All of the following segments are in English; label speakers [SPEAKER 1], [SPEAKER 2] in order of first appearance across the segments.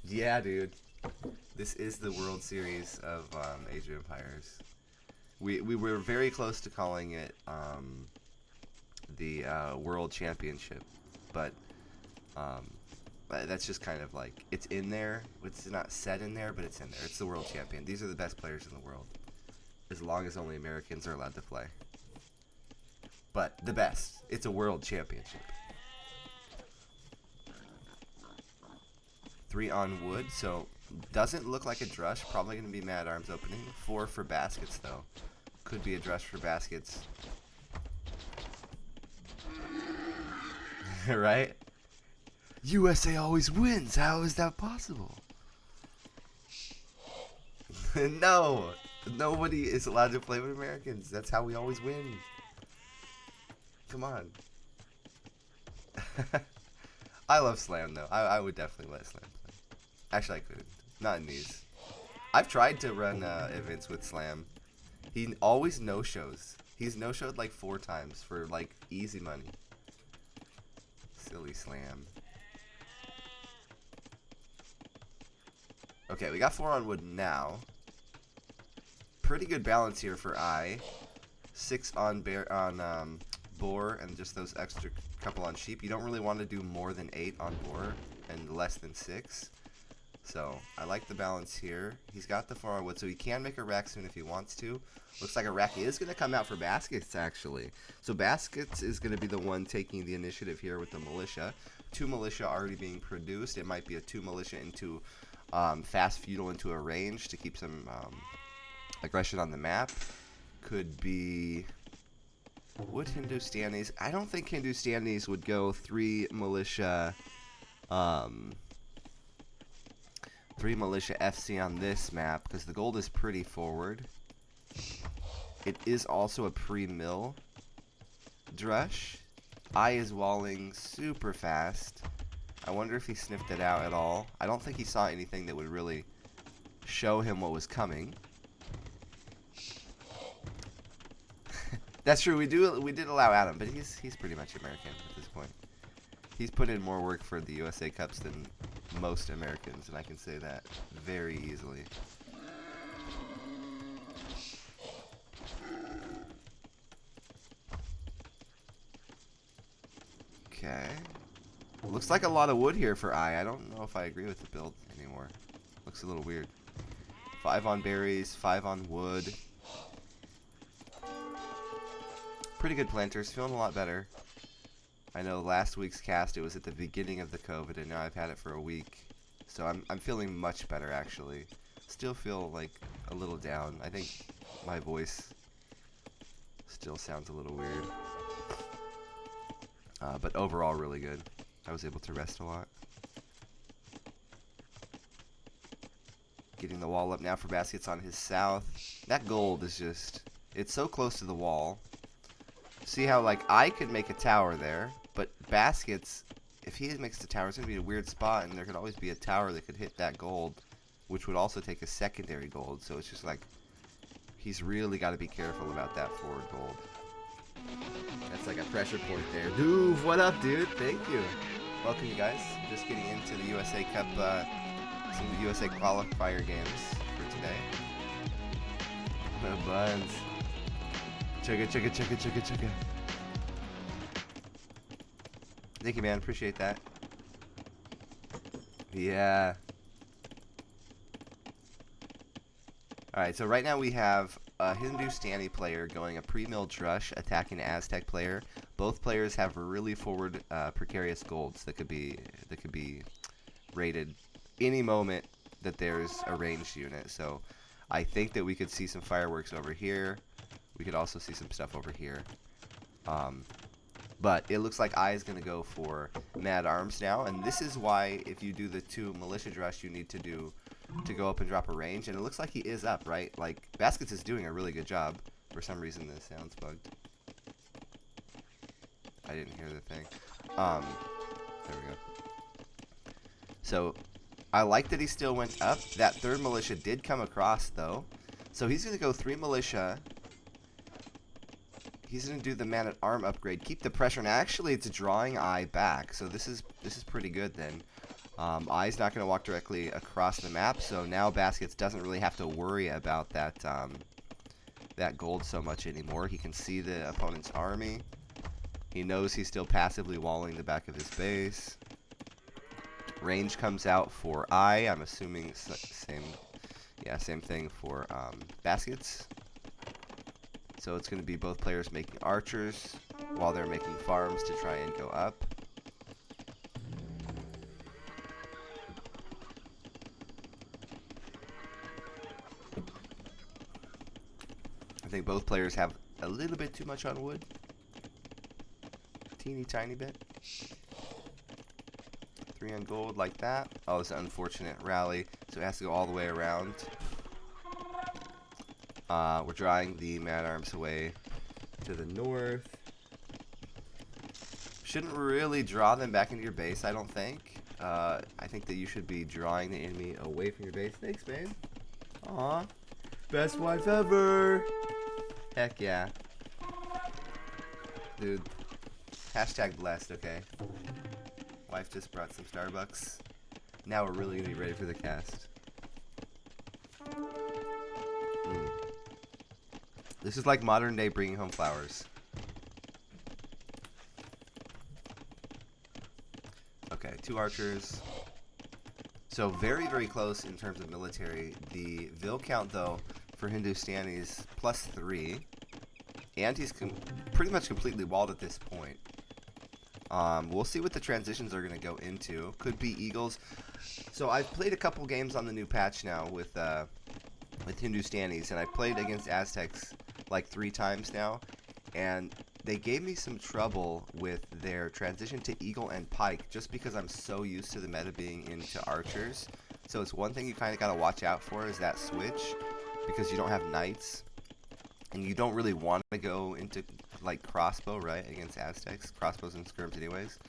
[SPEAKER 1] Yeah, dude. This is the World Series of Age of Empires. We were very close to calling it the World Championship, but um, that's just kind of like it's in there. It's not set in there, but it's in there. It's the World Champion. These are the best players in the world, as long as only Americans are allowed to play. But the best. It's a World Championship. 3 on wood, so doesn't look like a drush. Probably going to be Mad Arms opening. 4 for baskets, though. Could be a drush for baskets. Right? USA always wins. How is that possible? No! Nobody is allowed to play with Americans. That's how we always win. Come on. I love Slam, though. I would definitely let Slam play. Actually, I couldn't. Not in these. I've tried to run events with Slam. He always no-shows. He's no-showed like 4 times for like easy money. Silly Slam. Okay, we got 4 on wood now. Pretty good balance here for I. 6 on boar and just those extra couple on sheep. You don't really want to do more than 8 on boar and less than 6. So I like the balance here. He's got the 4 on wood, so he can make a rack soon if he wants to. Looks like a rack is going to come out for baskets, actually. So baskets is going to be the one taking the initiative here with the militia. 2 militia already being produced. It might be a 2 militia into fast feudal into a range to keep some aggression on the map. Could be... Would Hindustanis... I don't think Hindustanis would go 3 militia... 3 militia FC on this map, because the gold is pretty forward. It is also a pre-mill drush. I is walling super fast. I wonder if he sniffed it out at all. I don't think he saw anything that would really show him what was coming. That's true. We did allow Adam, but he's pretty much American at this point. He's put in more work for the USA Cups than most Americans, and I can say that very easily. Okay. Looks like a lot of wood here for I. I don't know if I agree with the build anymore. Looks a little weird. 5 on berries, 5 on wood. Pretty good planters. Feeling a lot better. I know last week's cast, it was at the beginning of the COVID, and now I've had it for a week. So I'm feeling much better, actually. Still feel like a little down. I think my voice still sounds a little weird. But overall, really good. I was able to rest a lot. Getting the wall up now for baskets on his south. That gold is just... It's so close to the wall. See how, like, I could make a tower there, but baskets, if he makes the tower, it's going to be a weird spot, and there could always be a tower that could hit that gold, which would also take a secondary gold. So it's just like, he's really got to be careful about that forward gold. That's like a pressure point there. Dude, what up, dude? Thank you. Welcome, you guys. Just getting into the USA Cup, some of the USA qualifier games for today. No buns. Chugga, chugga, chugga, chugga, chugga. Thank you, man. Appreciate that. Yeah. Alright, so right now we have a Hindustani player going a pre-mill drush, attacking an Aztec player. Both players have really forward precarious golds that could be raided any moment that there's a ranged unit. So I think that we could see some fireworks over here. We could also see some stuff over here. But it looks like I is going to go for Mad Arms now. And this is why if you do the 2 militia drush, you need to go up and drop a range. And it looks like he is up, right? Like, Baskets is doing a really good job. For some reason, the sound's bugged. I didn't hear the thing. There we go. So, I like that he still went up. That 3rd militia did come across, though. So he's going to go 3 militia. He's going to do the man-at-arm upgrade. Keep the pressure. And actually, it's drawing I back. So this is pretty good then. I's not going to walk directly across the map, so now Baskets doesn't really have to worry about that that gold so much anymore. He can see the opponent's army. He knows he's still passively walling the back of his base. Range comes out for I. I'm assuming same thing for Baskets. So it's going to be both players making archers while they're making farms to try and go up. I think both players have a little bit too much on wood. Teeny tiny bit. 3 on gold like that. Oh, it's an unfortunate rally, so it has to go all the way around. We're drawing the man-arms away to the north. Shouldn't really draw them back into your base, I don't think. I think that you should be drawing the enemy away from your base. Thanks, babe. Aw. Best wife ever. Heck yeah. Dude. Hashtag blessed, okay? Wife just brought some Starbucks. Now we're really going to be ready for the cast. This is like modern day bringing home flowers. Okay, 2 archers. So very, very close in terms of military. The Vil count, though, for Hindustanis +3. And he's pretty much completely walled at this point. We'll see what the transitions are going to go into. Could be Eagles. So I've played a couple games on the new patch now with Hindustanis, and I played against Aztecs like 3 times now, and they gave me some trouble with their transition to Eagle and Pike just because I'm so used to the meta being into archers. So it's one thing you kind of got to watch out for is that switch, because you don't have knights, and you don't really want to go into like crossbow, right, against Aztecs. Crossbows and skirms anyways.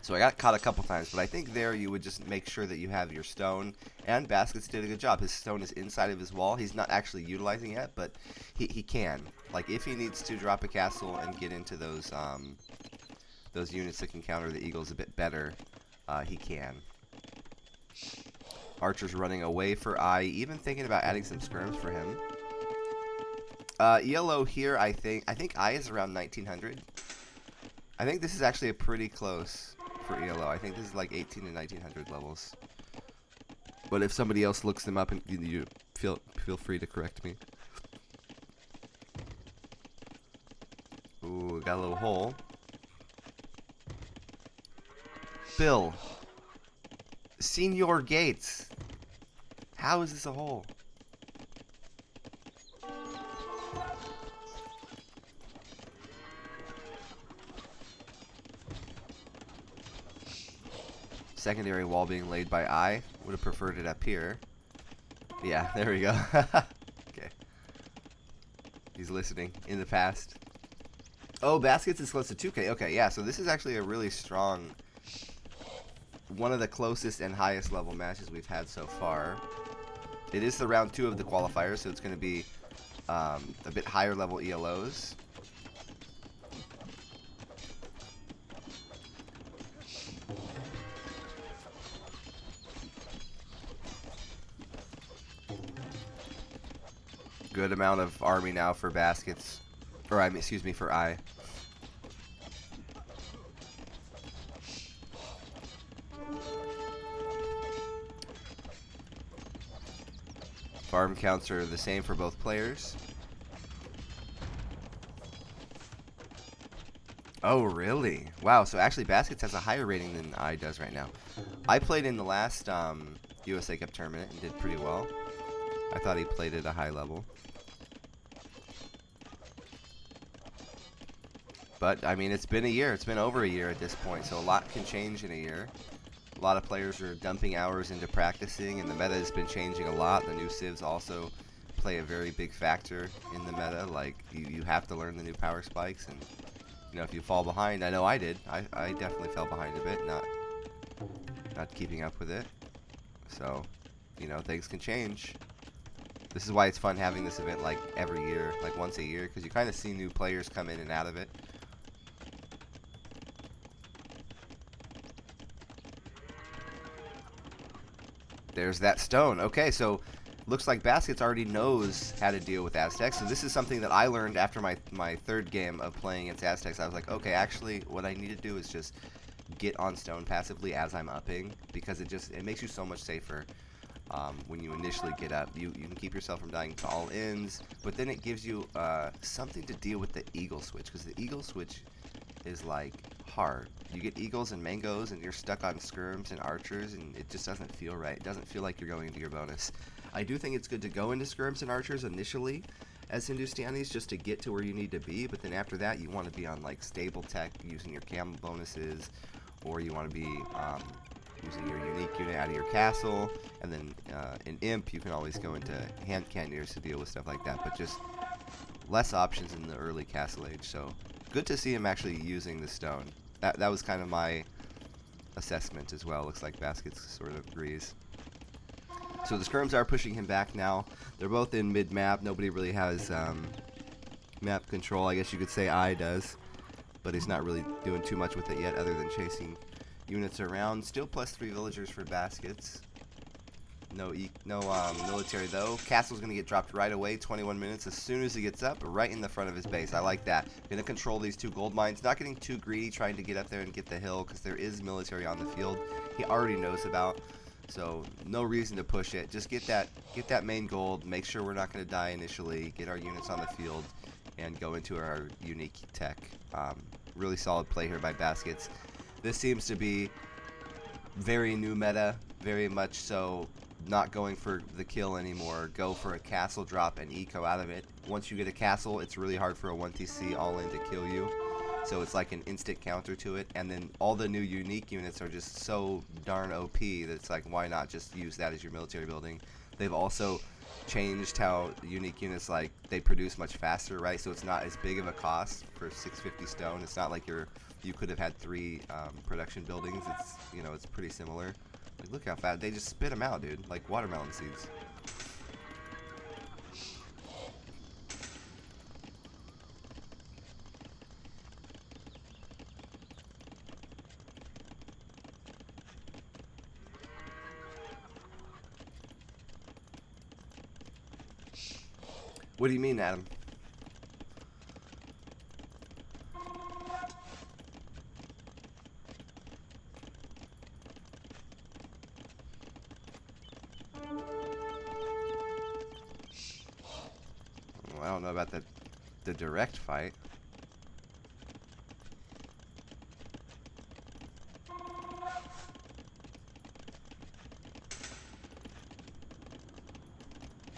[SPEAKER 1] So I got caught a couple times, but I think there you would just make sure that you have your stone, and Baskets did a good job. His stone is inside of his wall. He's not actually utilizing it, but he can. Like, if he needs to drop a castle and get into those units that can counter the Eagles a bit better, he can. Archer's running away for I, even thinking about adding some skirms for him. ELO here, I think I is around 1900. I think this is actually a pretty close for ELO. I think this is like 18 to 1900 levels. But if somebody else looks them up, and you feel free to correct me. Ooh, got a little hole. Bill. Senior Gates. How is this a hole? Secondary wall being laid by I. Would have preferred it up here. Yeah, there we go. Okay. He's listening in the past. Oh, Baskets is close to 2K. Okay, yeah, so this is actually a really strong, one of the closest and highest level matches we've had so far. It is the round 2 of the qualifier, so it's going to be a bit higher level ELOs. Good amount of army now for Baskets, or excuse me, for I. Farm counts are the same for both players. Oh, really? Wow, so actually Baskets has a higher rating than I does right now. I played in the last USA Cup tournament and did pretty well. I thought he played at a high level. But, I mean, it's been a year. It's been over a year at this point, so a lot can change in a year. A lot of players are dumping hours into practicing, and the meta has been changing a lot. The new civs also play a very big factor in the meta. Like, you have to learn the new power spikes, and, you know, if you fall behind, I know I did. I definitely fell behind a bit, not keeping up with it. So, you know, things can change. This is why it's fun having this event, like, every year, like once a year, because you kind of see new players come in and out of it. There's that stone. Okay, so looks like Baskets already knows how to deal with Aztecs. So this is something that I learned after my third game of playing against Aztecs. I was like, okay, actually, what I need to do is just get on stone passively as I'm upping, because it makes you so much safer. When you initially get up, you can keep yourself from dying to all ends, but then it gives you something to deal with the eagle switch, because the eagle switch is like hard. You get eagles and mangoes and you're stuck on skirms and archers, and it just doesn't feel right. It doesn't feel like you're going into your bonus. I do think it's good to go into skirms and archers initially as Hindustanis just to get to where you need to be, but then after that you want to be on like stable tech using your cam bonuses, or you want to be using your unique unit out of your castle, and then in Imp you can always go into hand cannoneers to deal with stuff like that, but just less options in the early castle age. So good to see him actually using the stone. That was kind of my assessment as well. Looks like Baskets sort of agrees. So the skirms are pushing him back now. They're both in mid-map. Nobody really has map control. I guess you could say I does, but he's not really doing too much with it yet other than chasing units around. Still +3 villagers for Baskets. No military though. Castle's going to get dropped right away, 21 minutes as soon as he gets up, right in the front of his base. I like that. Going to control these 2 gold mines. Not getting too greedy, trying to get up there and get the hill, because there is military on the field he already knows about. So no reason to push it. Just get that main gold. Make sure we're not going to die initially. Get our units on the field and go into our unique tech. Really solid play here by Baskets. This seems to be very new meta, very much so. Not going for the kill anymore. Go for a castle drop and eco out of it. Once you get a castle, it's really hard for a 1TC all-in to kill you. So it's like an instant counter to it. And then all the new unique units are just so darn OP that it's like, why not just use that as your military building? They've also changed how unique units, like, they produce much faster, right? So it's not as big of a cost for 650 stone. It's not like you could have had 3 production buildings. It's, you know, it's pretty similar. Like, look how fast they just spit them out, dude, like watermelon seeds. What do you mean, Adam? Well, I don't know about the direct fight.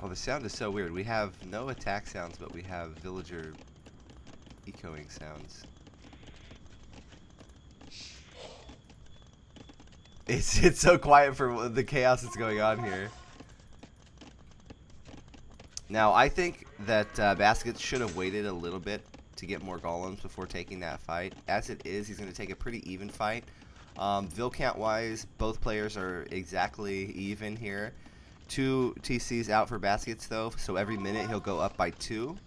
[SPEAKER 1] Oh, the sound is so weird. We have no attack sounds, but we have villager echoing sounds. It's so quiet for the chaos that's going on here. Now, I think that Baskets should have waited a little bit to get more golems before taking that fight. As it is, he's going to take a pretty even fight. Vill count-wise, both players are exactly even here. 2 TCs out for Baskets, though, so every minute he'll go up by 2.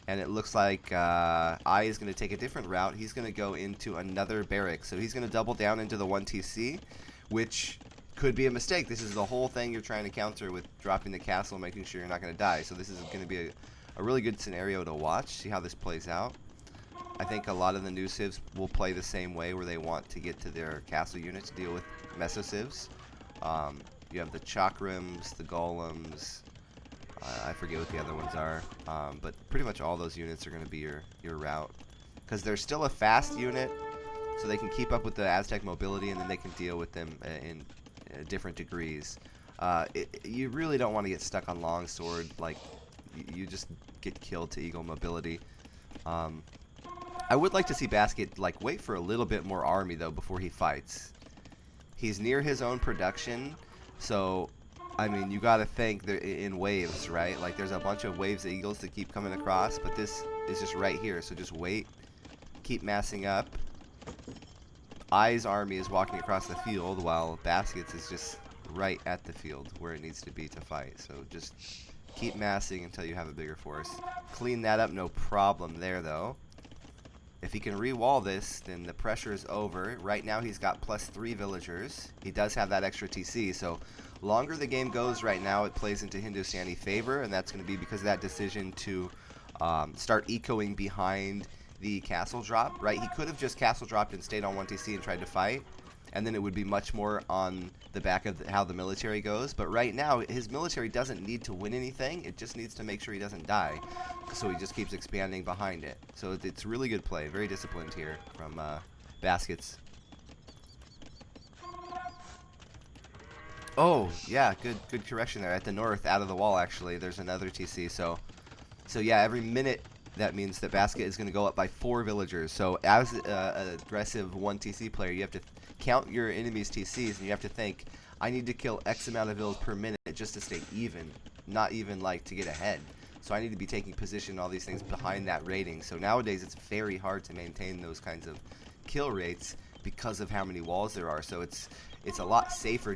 [SPEAKER 1] And it looks like I is going to take a different route. He's going to go into another barrack. So he's going to double down into the 1 TC, which could be a mistake. This is the whole thing you're trying to counter with dropping the castle, making sure you're not going to die. So this is going to be a really good scenario to watch, see how this plays out. I think a lot of the new civs will play the same way, where they want to get to their castle unit to deal with meso civs. You have the chakrams, the golems, I forget what the other ones are, but pretty much all those units are going to be your route. Because they're still a fast unit, so they can keep up with the Aztec mobility, and then they can deal with them in different degrees. You really don't want to get stuck on longsword. Like, you just get killed to eagle mobility. I would like to see Basket like wait for a little bit more army though before he fights. He's near his own production, so I mean you gotta think they're in waves, right? Like there's a bunch of waves of eagles that keep coming across, but this is just right here, so just wait, keep massing up. I's army is walking across the field while Basket's is just right at the field where it needs to be to fight. So just keep massing until you have a bigger force. Clean that up, no problem there though. If he can re-wall this, then the pressure is over. Right now he's got +3 villagers. He does have that extra TC, so longer the game goes right now, it plays into Hindustani favor, and that's going to be because of that decision to start ecoing behind the castle drop, right? He could have just castle dropped and stayed on 1 TC and tried to fight, and then it would be much more on the back of how the military goes. But right now, his military doesn't need to win anything. It just needs to make sure he doesn't die. So he just keeps expanding behind it. So it's really good play. Very disciplined here from Baskets. Oh, yeah, good correction there. At the north, out of the wall, actually, there's another TC. So yeah, every minute, that means that Basket is going to go up by 4 villagers. So as an aggressive 1 TC player, you have to count your enemy's TCs, and you have to think, I need to kill X amount of vills per minute just to stay even, not even like to get ahead. So I need to be taking position, all these things behind that rating. So nowadays it's very hard to maintain those kinds of kill rates because of how many walls there are. So it's a lot safer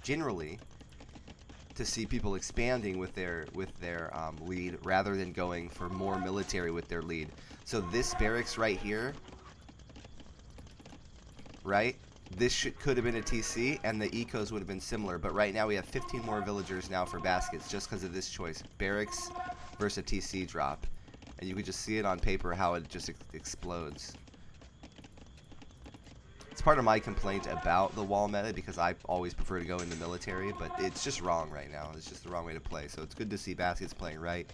[SPEAKER 1] generally to see people expanding with their lead rather than going for more military with their lead. So this barracks right here, right? This could have been a TC, and the ecos would have been similar. But right now we have 15 more villagers now for Baskets just because of this choice. Barracks versus a TC drop. And you could just see it on paper how it just explodes. It's part of my complaint about the wall meta because I always prefer to go in the military, but it's just wrong right now. It's just the wrong way to play. So it's good to see Baskets playing right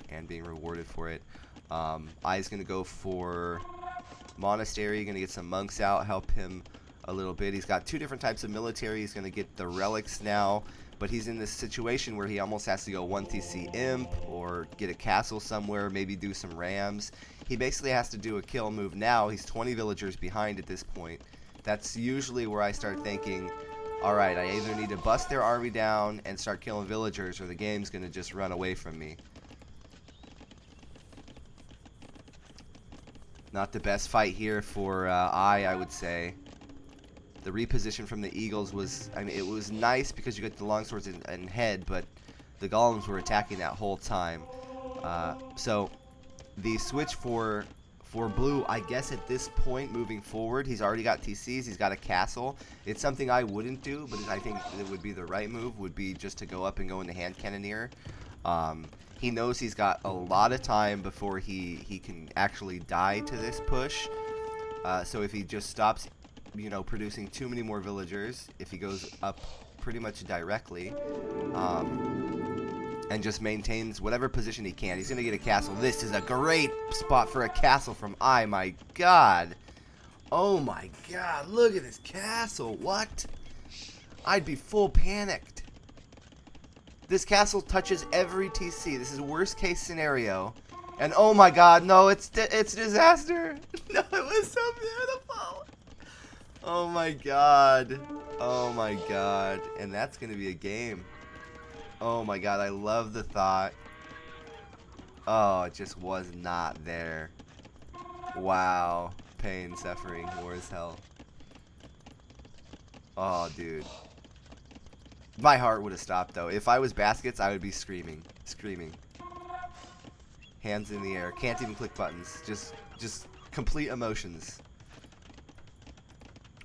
[SPEAKER 1] and being rewarded for it. I's going to go for Monastery, going to get some monks out, help him a little bit. He's got 2 different types of military. He's going to get the relics now, but he's in this situation where he almost has to go 1 TC imp or get a castle somewhere, maybe do some rams. He basically has to do a kill move now. He's 20 villagers behind at this point. That's usually where I start thinking, alright, I either need to bust their army down and start killing villagers, or the game's going to just run away from me. Not the best fight here for I would say. The reposition from the Eagles was, I mean, it was nice because you got the longswords and head, but the golems were attacking that whole time. So the switch for blue, I guess at this point moving forward, he's already got TCs, he's got a castle. It's something I wouldn't do, but I think it would be the right move, would be just to go up and go into hand cannoneer. He knows he's got a lot of time before he can actually die to this push. So if he just stops, you know, producing too many more villagers, if he goes up pretty much directly, and just maintains whatever position he can, he's going to get a castle. This is a great spot for a castle from I. My God. Oh my God. Look at this castle. What? I'd be full panicked. This castle touches every TC. This is worst case scenario. And oh my God, no, it's disaster. No, it was so beautiful. Oh my God. Oh my God. And that's going to be a game. Oh my God, I love the thought. Oh, it just was not there. Wow. Pain, suffering, war is hell. Oh, dude. My heart would have stopped, though. If I was Baskets, I would be screaming. Screaming. Hands in the air. Can't even click buttons. Just complete emotions.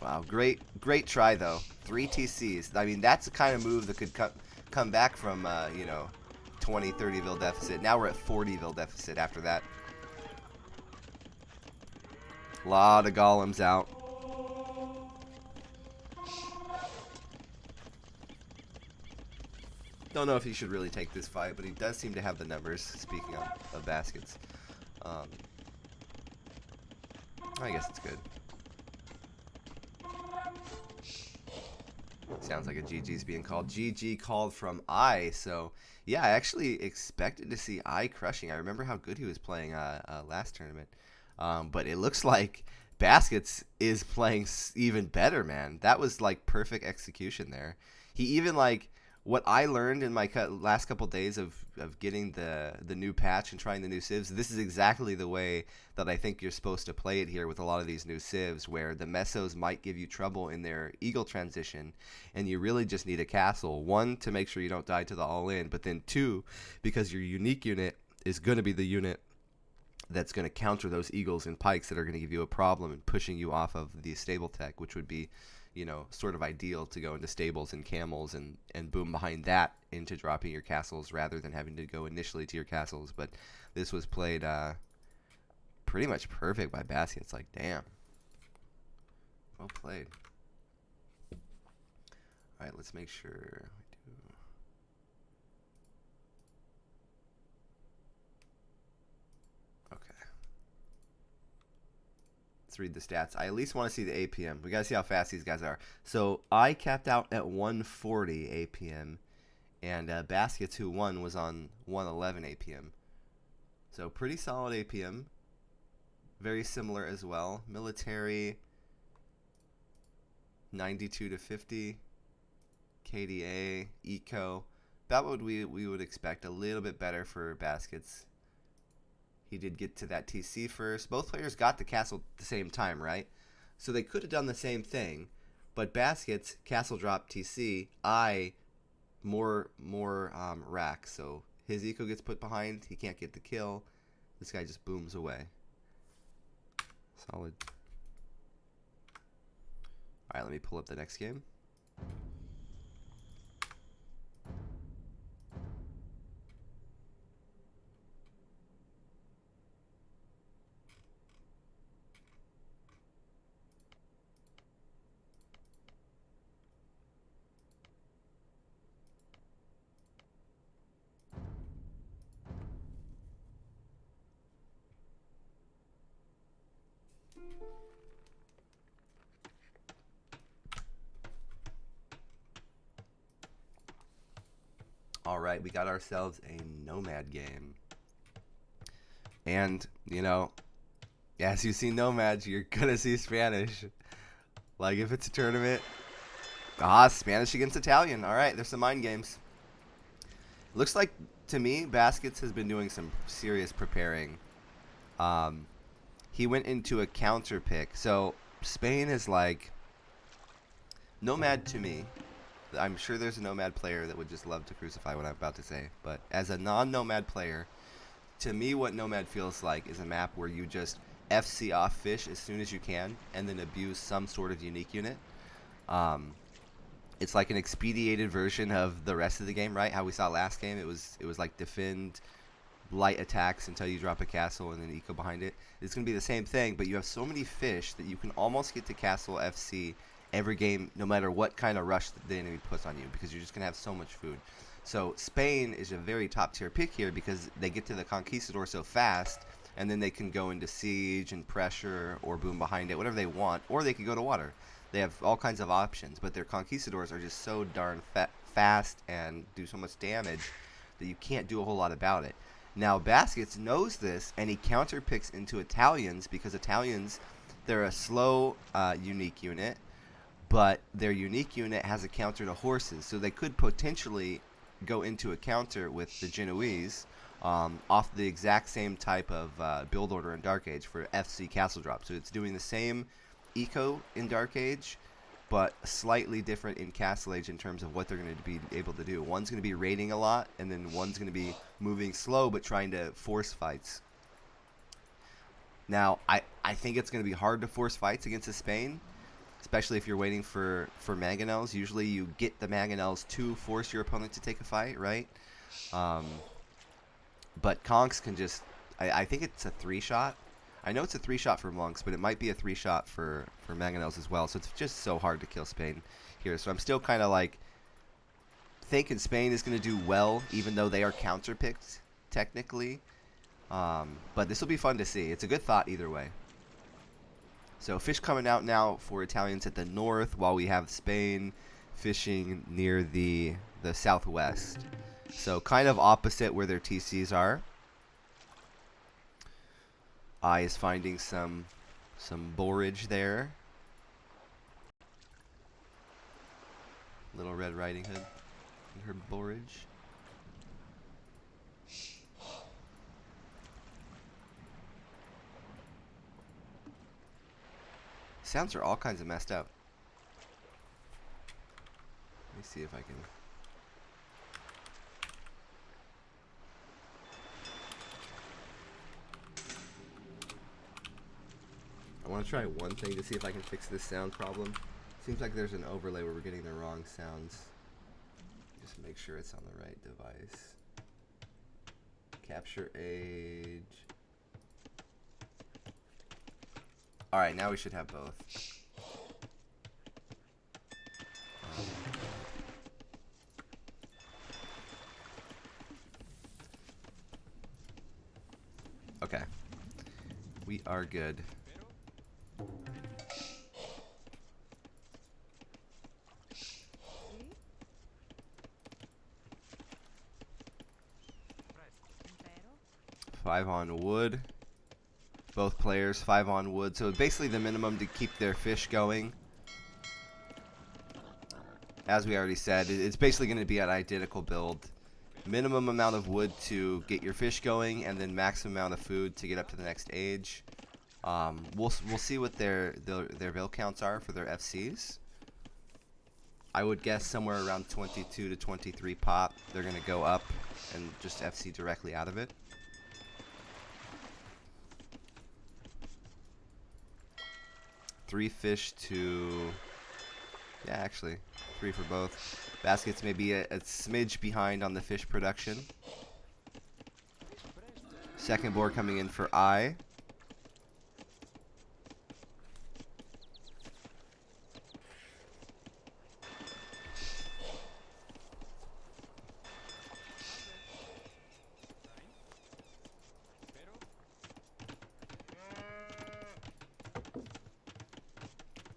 [SPEAKER 1] Wow, great try, though. 3 TCs. I mean, that's the kind of move that could come back from, you know, 20, 30 vil deficit. Now we're at 40 vil deficit after that. A lot of golems out. Don't know if he should really take this fight, but he does seem to have the numbers, speaking of Baskets. I guess it's good. Sounds like a GG's being called. GG called from I. So, yeah, I actually expected to see I crushing. I remember how good he was playing last tournament. But it looks like Baskets is playing even better, man. That was, like, perfect execution there. He even, like, what I learned in my last couple days of getting the new patch and trying the new civs, this is exactly the way that I think you're supposed to play it here with a lot of these new civs, where the mesos might give you trouble in their eagle transition, and you really just need a castle. 1, to make sure you don't die to the all-in, but then 2, because your unique unit is going to be the unit that's going to counter those eagles and pikes that are going to give you a problem and pushing you off of the stable tech, which would be, you know, sort of ideal to go into stables and camels and boom behind that into dropping your castles rather than having to go initially to your castles. But this was played pretty much perfect by Baskets. Like, damn. Well played. All right, let's make sure we do. Okay. Let's read the stats. I at least want to see the APM. We got to see how fast these guys are. So I capped out at 140 APM, and Baskets, who won, was on 111 APM. So pretty solid APM. Very similar as well. Military, 92 to 50. KDA, Eco. About what we would expect. A little bit better for Baskets. He did get to that TC first. Both players got the castle at the same time, right? So they could have done the same thing. But Baskets, castle drop TC. More rack. So his Eco gets put behind. He can't get the kill. This guy just booms away. Solid. Alright, let me pull up the next game. Alright, we got ourselves a Nomad game. And, you know, as you see Nomads, you're gonna see Spanish. Like, if it's a tournament. Spanish against Italian. Alright, there's some mind games. Looks like, to me, Baskets has been doing some serious preparing. He went into a counter pick. So, Spain is like... Nomad to me... I'm sure there's a Nomad player that would just love to crucify what I'm about to say. But as a non-Nomad player, to me what Nomad feels like is a map where you just FC off fish as soon as you can and then abuse some sort of unique unit. It's like an expedited version of the rest of the game, right? How we saw last game. It was like defend, light attacks until you drop a castle and then eco behind it. It's going to be the same thing, but you have so many fish that you can almost get to castle FC every game, no matter what kind of rush the enemy puts on you, because you're just going to have so much food. So Spain is a very top tier pick here because they get to the Conquistador so fast, and then they can go into siege and pressure or boom behind it, whatever they want, or they can go to water. They have all kinds of options, but their Conquistadors are just so darn fast and do so much damage that you can't do a whole lot about it. Now Baskets knows this, and he counter picks into Italians because Italians, they're a slow unique unit, but their unique unit has a counter to horses, so they could potentially go into a counter with the Genoese off the exact same type of build order in Dark Age for FC Castle Drop. So it's doing the same eco in Dark Age, but slightly different in Castle Age in terms of what they're going to be able to do. One's going to be raiding a lot, and then one's going to be moving slow but trying to force fights. Now, I think it's going to be hard to force fights against a Spain, especially if you're waiting for mangonels. Usually you get the mangonels to force your opponent to take a fight, right? But Conks can just... I think it's a 3-shot. I know it's a 3-shot for monks, but it might be a 3-shot for mangonels as well. So it's just so hard to kill Spain here. So I'm still kind of like thinking Spain is going to do well, even though they are counter-picked technically. But this will be fun to see. It's a good thought either way. So fish coming out now for Italians at the north, while we have Spain fishing near the southwest. So kind of opposite where their TCs are. I is finding some borage there. Little Red Riding Hood and her borage. Sounds are all kinds of messed up. Let me see if I can... want to try one thing to see if I can fix this sound problem. Seems like there's an overlay where we're getting the wrong sounds. Just make sure it's on the right device. Capture age. Alright, now we should have both. Okay. We are good. Five on wood. Both players 5 on wood. So basically the minimum to keep their fish going. As we already said, it's basically going to be an identical build. Minimum amount of wood to get your fish going, and then maximum amount of food to get up to the next age. We'll see what their bill counts are for their FCs. I would guess somewhere around 22 to 23 pop. They're going to go up and just FC directly out of it. Three fish to, yeah, actually 3 for both. Baskets may be a smidge behind on the fish production. Second board coming in for I.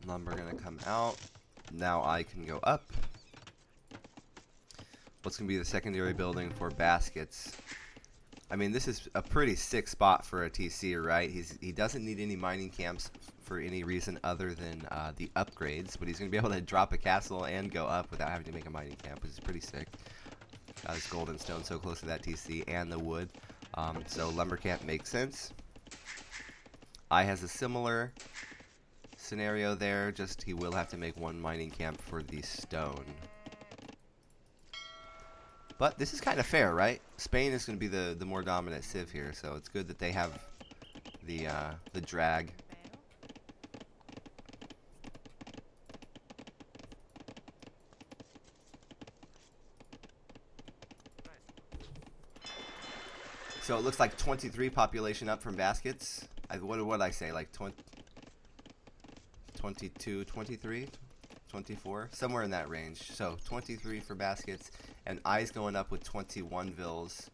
[SPEAKER 1] Lumber gonna come out. Now I can go up. What's gonna be the secondary building for baskets? I mean, this is a pretty sick spot for a TC, right? He doesn't need any mining camps for any reason other than the upgrades, but he's gonna be able to drop a castle and go up without having to make a mining camp, which is pretty sick. Got his gold and stone so close to that TC and the wood, so lumber camp makes sense. I has a similar scenario there, just he will have to make one mining camp for the stone. But this is kind of fair, right? Spain is going to be the more dominant civ here, so it's good that they have the drag. So it looks like 23 population up from baskets. What did I say? Like 22, 23, 24, somewhere in that range. So 23 for baskets, and I's going up with 21 vills.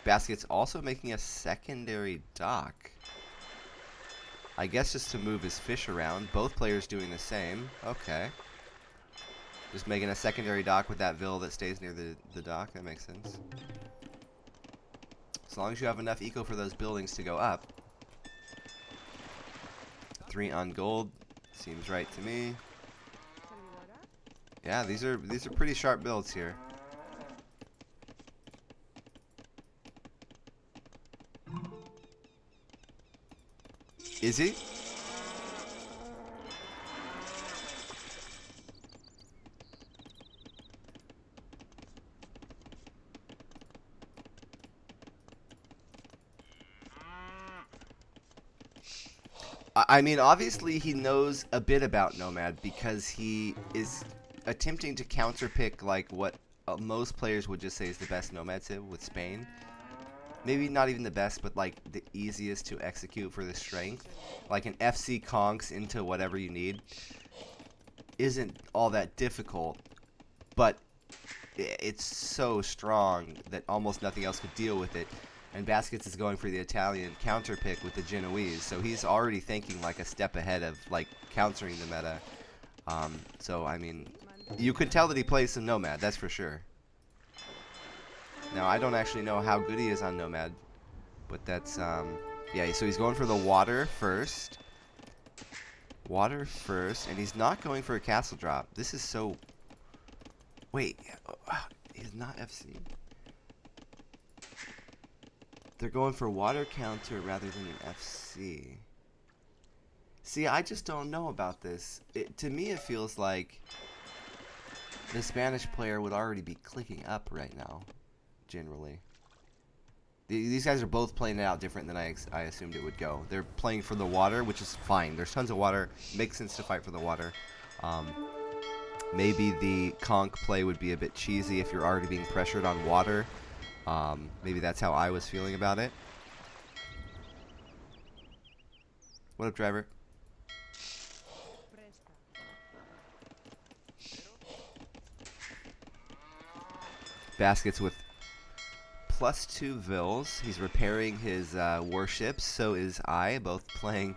[SPEAKER 1] Baskets also making a secondary dock. I guess just to move his fish around. Both players doing the same. Okay. Just making a secondary dock with that vill that stays near the dock. That makes sense. As long as you have enough eco for those buildings to go up. 3 on gold seems right to me. Yeah, these are pretty sharp builds here. Is he? I mean, obviously he knows a bit about Nomad because he is attempting to counterpick like what most players would just say is the best Nomad civ with Spain. Maybe not even the best, but like the easiest to execute for the strength. Like an FC conks into whatever you need isn't all that difficult, but it's so strong that almost nothing else could deal with it. And Baskets is going for the Italian counter pick with the Genoese, so he's already thinking like a step ahead of like countering the meta. So I mean, you could tell that he plays some Nomad, that's for sure. Now I don't actually know how good he is on Nomad, but that's yeah. So he's going for the water first. Water first, and he's not going for a castle drop. This is so. Wait, he's not FC. They're going for water counter rather than an FC. See, I just don't know about this. To me, it feels like the Spanish player would already be clicking up right now, generally. These guys are both playing it out different than I assumed it would go. They're playing for the water, which is fine. There's tons of water. Makes sense to fight for the water. Maybe the conch play would be a bit cheesy if you're already being pressured on water. Maybe that's how I was feeling about it. What up, driver? Baskets with +2 Vils. He's repairing his warships. So is I. Both playing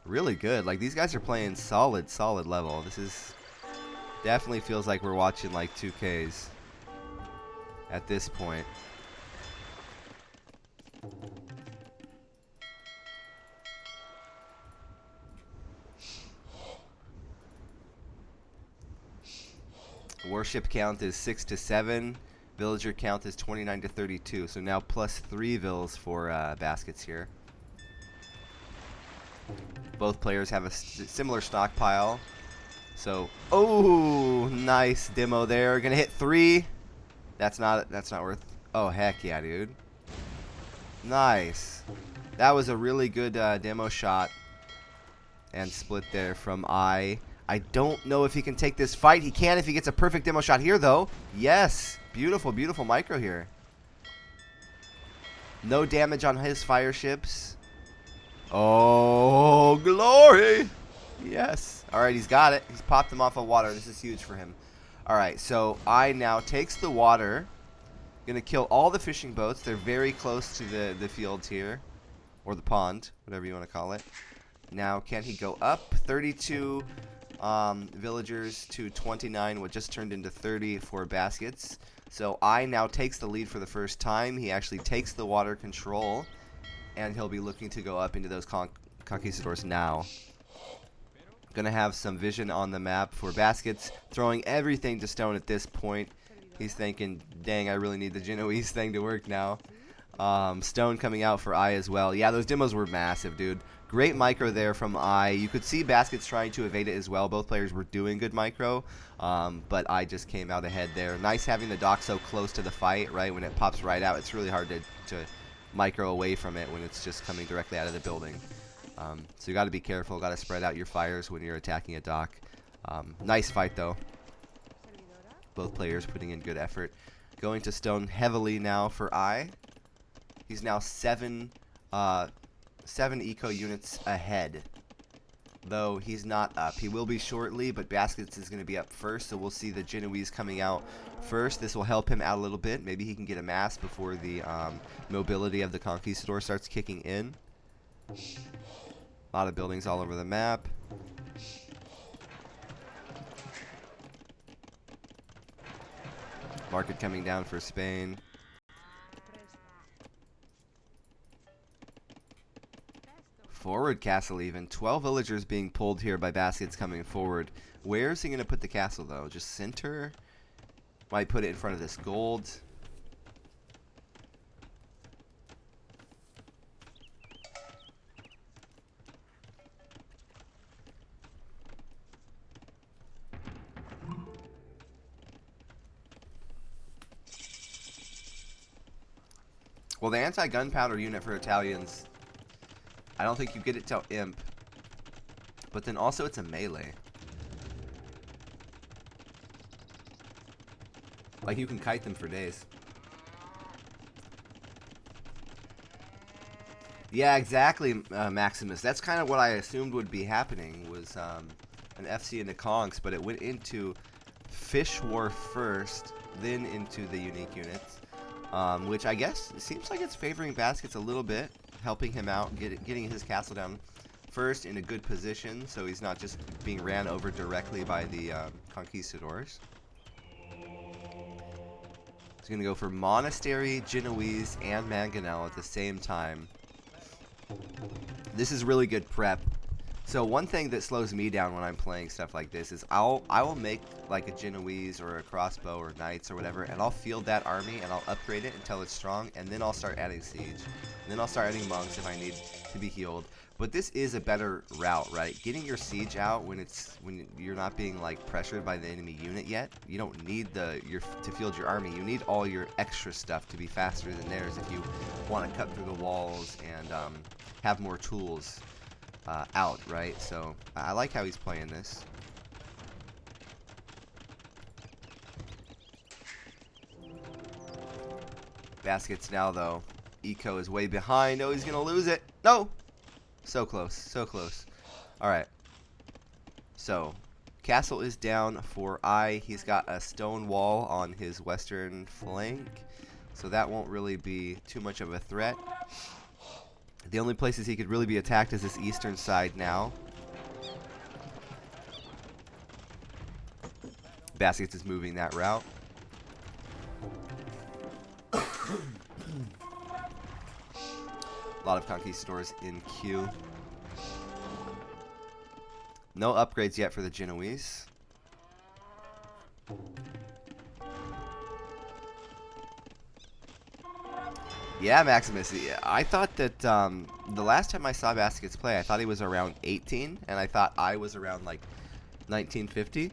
[SPEAKER 1] really good. Like, these guys are playing solid level. This is definitely feels like we're watching like 2Ks at this point. Warship count is 6 to 7. Villager count is 29 to 32. So now +3 Vils for baskets here. Both players have a similar stockpile. So, oh, nice demo there. Gonna hit 3. That's not worth. Oh, heck yeah, dude. Nice. That was a really good demo shot and split there from I. I don't know if he can take this fight. He can if he gets a perfect demo shot here, though. Yes. Beautiful, beautiful micro here. No damage on his fire ships. Oh, glory. Yes. All right, he's got it. He's popped them off of water. This is huge for him. All right, so I now takes the water. Going to kill all the fishing boats. They're very close to the fields here. Or the pond, whatever you want to call it. Now, can he go up? 32 villagers to 29, what just turned into 30 for baskets. So I now takes the lead for the first time. He actually takes the water control, and he'll be looking to go up into those conquistadors now. Gonna have some vision on the map for baskets, throwing everything to stone at this point. He's thinking, dang, I really need the Genoese thing to work now. Stone coming out for I as well. Yeah, those demos were massive, dude. Great micro there from I. You could see baskets trying to evade it as well. Both players were doing good micro, but I just came out ahead there. Nice having the dock so close to the fight, right? When it pops right out, it's really hard to micro away from it when it's just coming directly out of the building. So you got to be careful. Got to spread out your fires when you're attacking a dock. Nice fight, though. Both players putting in good effort. Going to stone heavily now for I. He's now 7 eco units ahead, though he's not up. He will be shortly, but baskets is going to be up first, so we'll see the Genoese coming out first. This will help him out a little bit. Maybe he can get a mass before the mobility of the conquistador starts kicking in. A lot of buildings all over the map. Market coming down for Spain. Forward castle even. 12 villagers being pulled here by baskets coming forward. Where's he going to put the castle, though? Just center? Might put it in front of this gold. Well, the anti-gunpowder unit for Italians, I don't think you get it till Imp. But then also it's a melee. Like, you can kite them for days. Yeah, exactly, Maximus. That's kind of what I assumed would be happening, was an FC into Kongs, but it went into Fish War first, then into the unique units. Which I guess it seems like it's favoring baskets a little bit, helping him out, getting his castle down first in a good position, so he's not just being ran over directly by the conquistadors. He's going to go for Monastery, Genoese, and Mangonel at the same time. This is really good prep. So one thing that slows me down when I'm playing stuff like this is I will make like a Genoese or a crossbow or knights or whatever, and I'll field that army and I'll upgrade it until it's strong, and then I'll start adding siege. And then I'll start adding monks if I need to be healed. But this is a better route, right? Getting your siege out when you're not being like pressured by the enemy unit yet. You don't need to field your army. You need all your extra stuff to be faster than theirs if you want to cut through the walls and have more tools out, right? So I like how he's playing this. Baskets now though. Eco is way behind. Oh, he's gonna lose it. No. So close, so close. Alright. So, castle is down for I. He's got a stone wall on his western flank. So that won't really be too much of a threat. The only places he could really be attacked is this eastern side now. Baskets is moving that route. A lot of conquistadors in queue. No upgrades yet for the Genoese. Yeah, Maximus. Yeah, I thought that the last time I saw Baskets play, I thought he was around 18, and I thought I was around like 1950.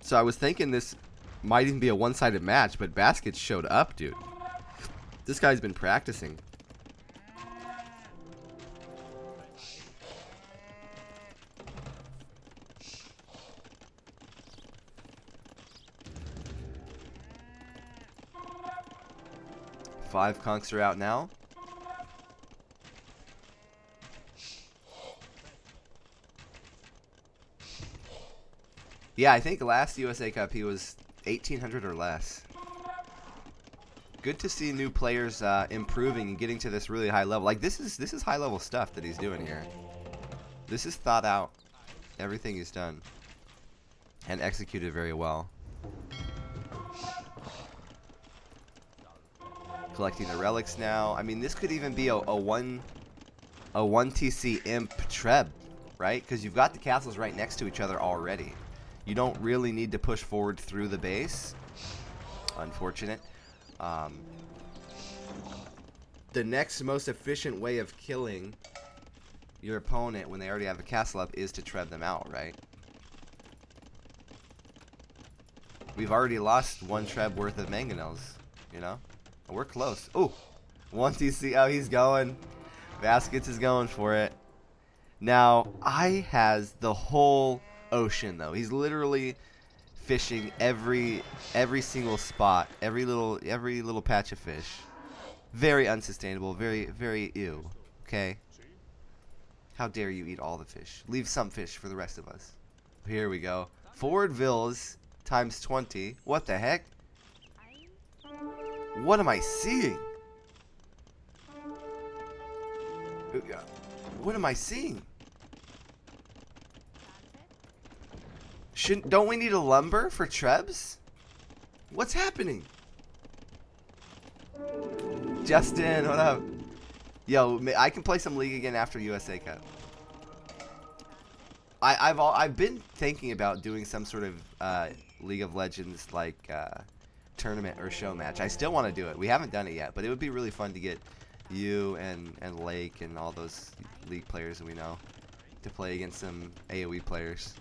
[SPEAKER 1] So I was thinking this might even be a one-sided match, but Baskets showed up, dude. This guy's been practicing. Five conks are out now. Yeah, I think last USA Cup he was 1800 or less. Good to see new players improving and getting to this really high level. Like this is high level stuff that he's doing here. This is thought out. Everything he's done and executed very well. Collecting the relics now. I mean, this could even be a 1 TC imp Treb, right? Because you've got the castles right next to each other already. You don't really need to push forward through the base. Unfortunate. The next most efficient way of killing your opponent when they already have a castle up is to Treb them out, right? We've already lost 1 Treb worth of mangonels, you know? We're close. Ooh, 1 TC. Oh, he's going. Baskets is going for it. Now, I has the whole ocean though. He's literally fishing every single spot, every little patch of fish. Very unsustainable. Very ew. Okay. How dare you eat all the fish? Leave some fish for the rest of us. Here we go. Forward vills times 20. What the heck? What am I seeing? What am I seeing? Don't we need a lumber for Trebs? What's happening? Justin, what up? Yo, I can play some League again after USA Cup. I've been thinking about doing some sort of League of Legends like tournament or show match. I still want to do it. We haven't done it yet, but it would be really fun to get you and Lake and all those League players that we know to play against some AoE players.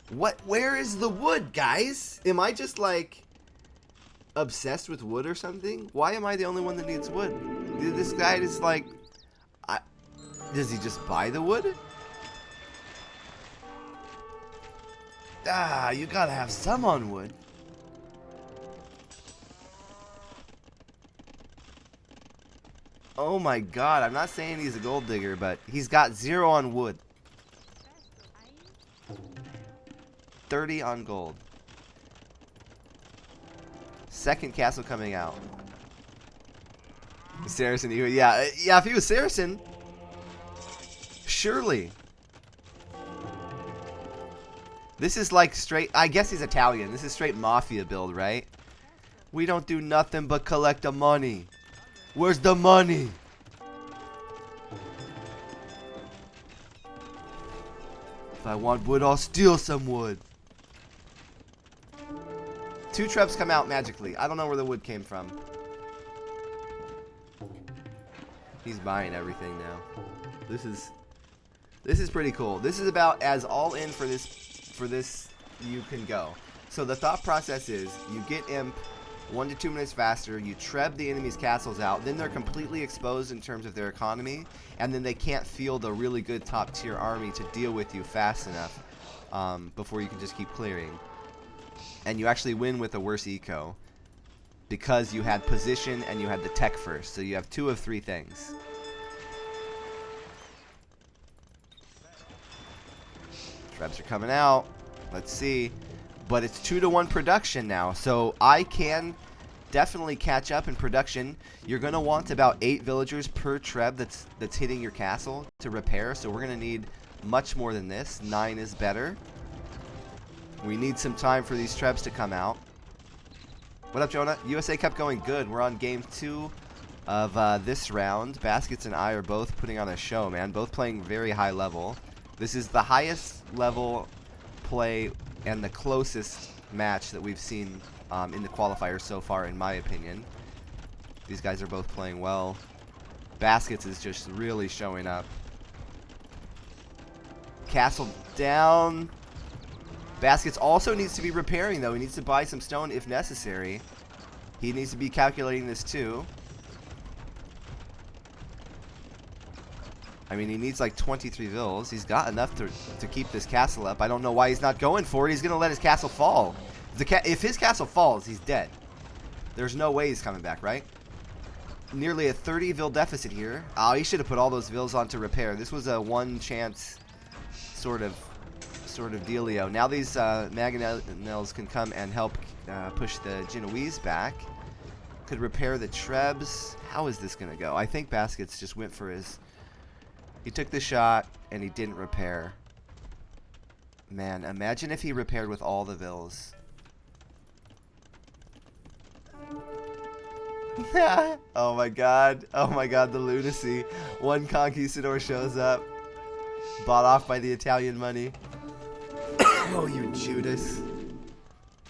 [SPEAKER 1] Where is the wood, guys? Am I just like obsessed with wood or something? Why am I the only one that needs wood? This guy is like, does he just buy the wood? Ah, you gotta have some on wood. Oh my god, I'm not saying he's a gold digger, but he's got 0 on wood. 30 on gold. Second castle coming out. Saracen, yeah, if he was Saracen, surely. This is like straight, I guess he's Italian. This is straight mafia build, right? We don't do nothing but collect the money. Where's the money? If I want wood, I'll steal some wood. 2 Trebs come out magically. I don't know where the wood came from. He's buying everything now. This is pretty cool. This is about as all in for this you can go. So the thought process is you get Imp 1 to 2 minutes faster, you treb the enemy's castles out, then they're completely exposed in terms of their economy, and then they can't field a really good top tier army to deal with you fast enough before you can just keep clearing. And you actually win with a worse eco because you had position and you had the tech first. So you have 2 of 3 things. Trebs are coming out. Let's see. But it's 2-to-1 production now. So I can definitely catch up in production. You're going to want about 8 villagers per treb that's hitting your castle to repair. So we're going to need much more than this. 9 is better. We need some time for these trebs to come out. What up, Jonah? USA kept going good. We're on game 2 of this round. Baskets and I are both putting on a show, man. Both playing very high level. This is the highest level play and the closest match that we've seen in the qualifiers so far, in my opinion. These guys are both playing well. Baskets is just really showing up. Castle down. Baskets also needs to be repairing, though. He needs to buy some stone if necessary. He needs to be calculating this, too. I mean, he needs like 23 vills. He's got enough to keep this castle up. I don't know why he's not going for it. He's going to let his castle fall. If his castle falls, he's dead. There's no way he's coming back, right? Nearly a 30 vill deficit here. Oh, he should have put all those vills on to repair. This was a one chance sort of dealio. Now these Mangonels can come and help push the Genoese back. Could repair the Trebs. How is this going to go? I think Baskets just went for his... He took the shot, and he didn't repair. Man, imagine if he repaired with all the vills. Oh my god. Oh my god, the lunacy. One conquistador shows up. Bought off by the Italian money. Oh, you Judas.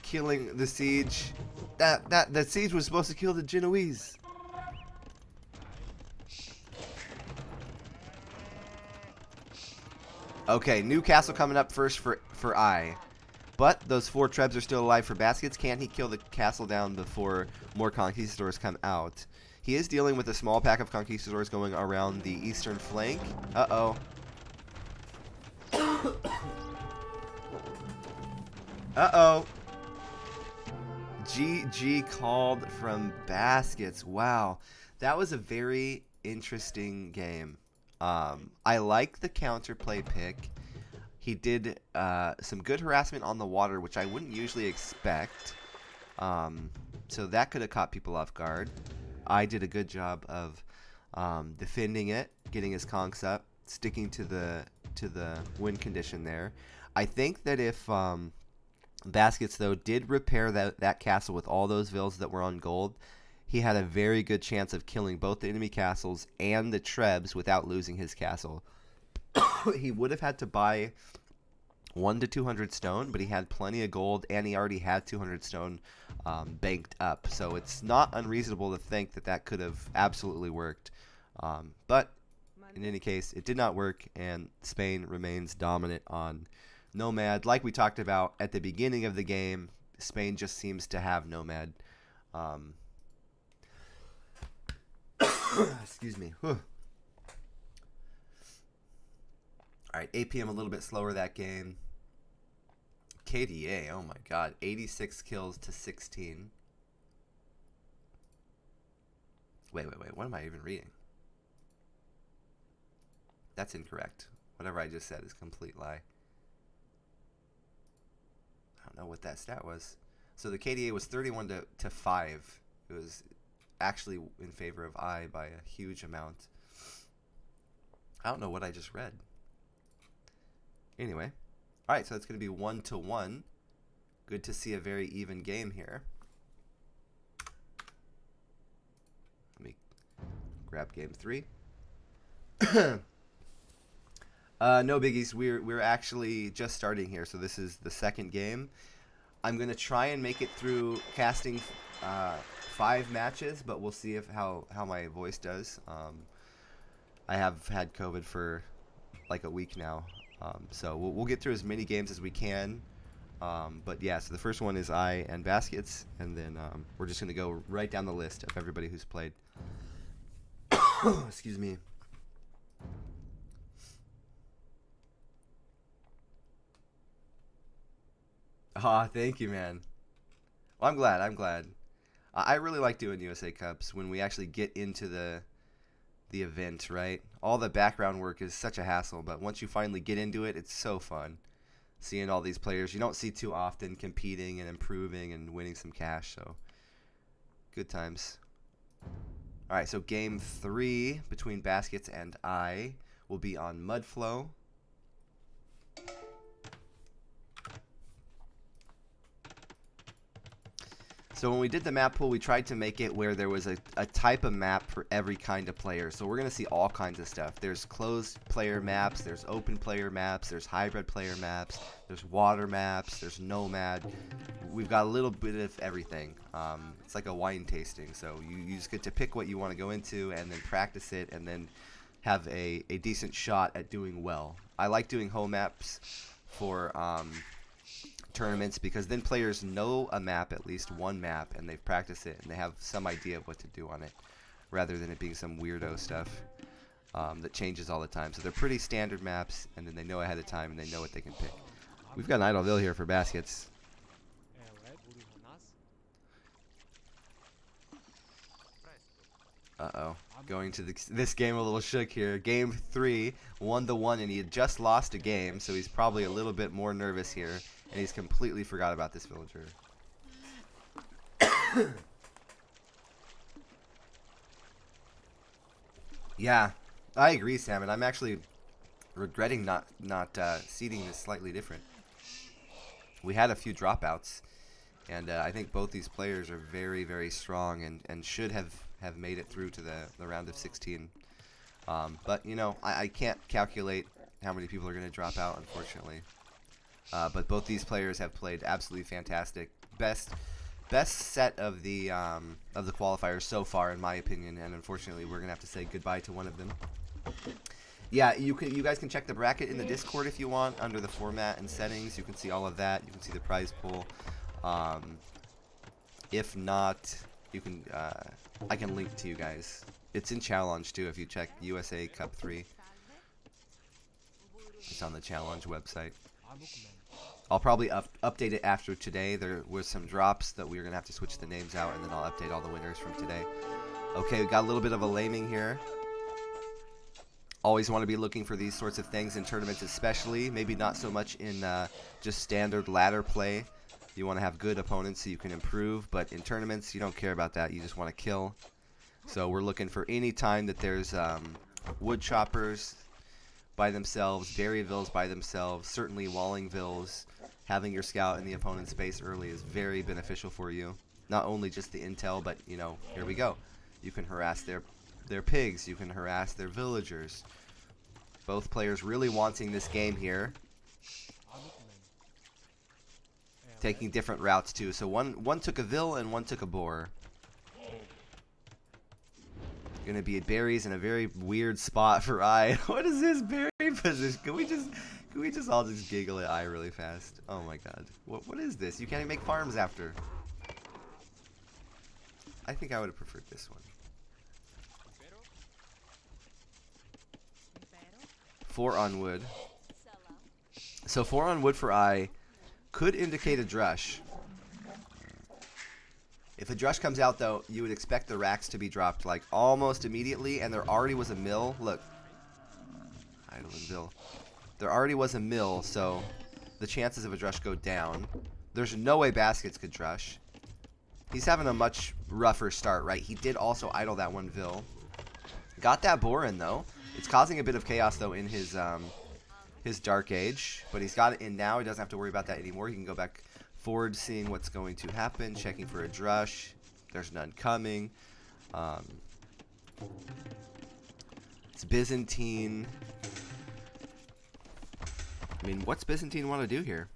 [SPEAKER 1] Killing the siege. That siege was supposed to kill the Genoese. Okay, new castle coming up first for I. But those 4 trebs are still alive for Baskets. Can he kill the castle down before more conquistadors come out? He is dealing with a small pack of conquistadors going around the eastern flank. Uh-oh. Uh-oh. GG called from Baskets. Wow. That was a very interesting game. I like the counterplay pick. He did some good harassment on the water, which I wouldn't usually expect. So that could have caught people off guard. I did a good job of defending it, getting his conks up, sticking to the win condition there. I think that if Baskets, though, did repair that castle with all those vills that were on gold, he had a very good chance of killing both the enemy castles and the Trebs without losing his castle. He would have had to buy 1 to 200 stone, but he had plenty of gold, and he already had 200 stone banked up. So it's not unreasonable to think that that could have absolutely worked. But in any case, it did not work, and Spain remains dominant on Nomad. Like we talked about at the beginning of the game, Spain just seems to have Nomad. Excuse me. Whew. Alright, APM a little bit slower that game. KDA, oh my god. 86 kills to 16. Wait. What am I even reading? That's incorrect. Whatever I just said is a complete lie. I don't know what that stat was. So the KDA was 31 to 5. It was actually in favor of I by a huge amount. I don't know what I just read. Anyway. Alright, so it's going to be 1-1. Good to see a very even game here. Let me grab game 3. No biggies. We're actually just starting here, so this is the second game. I'm going to try and make it through casting 5 matches, but we'll see how my voice does. I have had COVID for like a week now. So we'll get through as many games as we can. But yeah, so the first one is I and baskets, and then we're just going to go right down the list of everybody who's played. Excuse me. Thank you, man. Well, I'm glad. I'm glad. I really like doing USA Cups when we actually get into the event, right? All the background work is such a hassle, but once you finally get into it, it's so fun. Seeing all these players you don't see too often competing and improving and winning some cash, so good times. All right, so game 3 between baskets and I will be on Mudflow. So when we did the map pool, we tried to make it where there was a type of map for every kind of player. So we're going to see all kinds of stuff. There's closed player maps, there's open player maps, there's hybrid player maps, there's water maps, there's nomad. We've got a little bit of everything. It's like a wine tasting. So you just get to pick what you want to go into and then practice it and then have a decent shot at doing well. I like doing home maps for tournaments because then players know a map, at least one map, and they've practiced it and they have some idea of what to do on it rather than it being some weirdo stuff that changes all the time. So they're pretty standard maps, and then they know ahead of time and they know what they can pick. We've got an Idleville here for baskets. Uh-oh. Going to this game a little shook here. Game 3, 1-1, and he had just lost a game, so he's probably a little bit more nervous here, and he's completely forgot about this villager. Yeah, I agree, Sam, and I'm actually regretting not seeding this slightly different. We had a few dropouts, and I think both these players are very, very strong and should have made it through to the round of 16. But, you know, I can't calculate how many people are going to drop out, unfortunately. But both these players have played absolutely fantastic. Best set of the qualifiers so far, in my opinion, and unfortunately we're going to have to say goodbye to one of them. Yeah, you guys can check the bracket in the Discord if you want, under the format and settings. You can see all of that. You can see the prize pool. If not, you can I can link to you guys. It's in challenge too if you check USA Cup 3. It's on the challenge website. I'll probably update it after today. There was some drops that we were going to have to switch the names out, and then I'll update all the winners from today. Okay, we got a little bit of a laming here. Always want to be looking for these sorts of things in tournaments especially. Maybe not so much in just standard ladder play. You want to have good opponents so you can improve, but in tournaments you don't care about that. You just want to kill. So we're looking for any time that there's wood choppers by themselves, berryvilles by themselves, certainly wallingvilles. Having your scout in the opponent's space early is very beneficial for you. Not only just the intel, but, you know, here we go. You can harass their pigs. You can harass their villagers. Both players really wanting this game here. Taking different routes, too. So one took a vill and one took a boar. Gonna be berries in a very weird spot for I. What is this berry position? Can we just all just giggle at I really fast? Oh my god. What is this? You can't even make farms after. I think I would have preferred this one. 4 on wood. So 4 on wood for I could indicate a drush. If a drush comes out, though, you would expect the racks to be dropped, like, almost immediately, and there already was a mill. Look. Idleville. There already was a mill, so the chances of a drush go down. There's no way baskets could drush. He's having a much rougher start, right? He did also idle that one vill. Got that boar in, though. It's causing a bit of chaos, though, in his Dark Age, but he's got it in now. He doesn't have to worry about that anymore. He can go back forward, seeing what's going to happen, checking for a drush. There's none coming. It's Byzantine. I mean, what's Byzantine want to do here?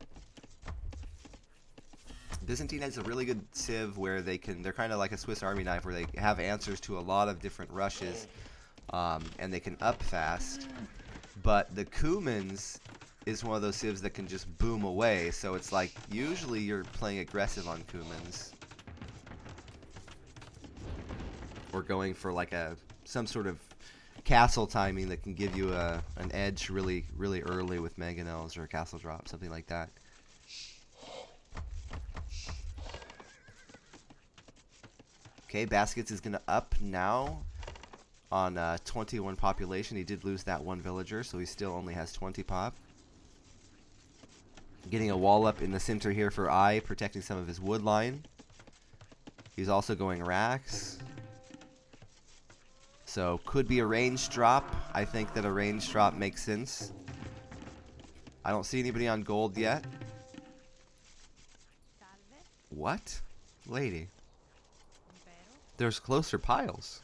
[SPEAKER 1] Byzantine has a really good civ where they're kind of like a Swiss Army knife where they have answers to a lot of different rushes. and they can up fast. But the Kumans is one of those civs that can just boom away, so it's like usually you're playing aggressive on Kumans. Or going for like some sort of castle timing that can give you an edge really early with mangonels or a castle drop, something like that. Okay, Baskets is going to up now on 21 population. He did lose that one villager, so he still only has 20 pop. Getting a wall up in the center here for I, protecting some of his wood line. He's also going racks. So could be a range drop. I think that a range drop makes sense. I don't see anybody on gold yet. What? Lady. There's closer piles.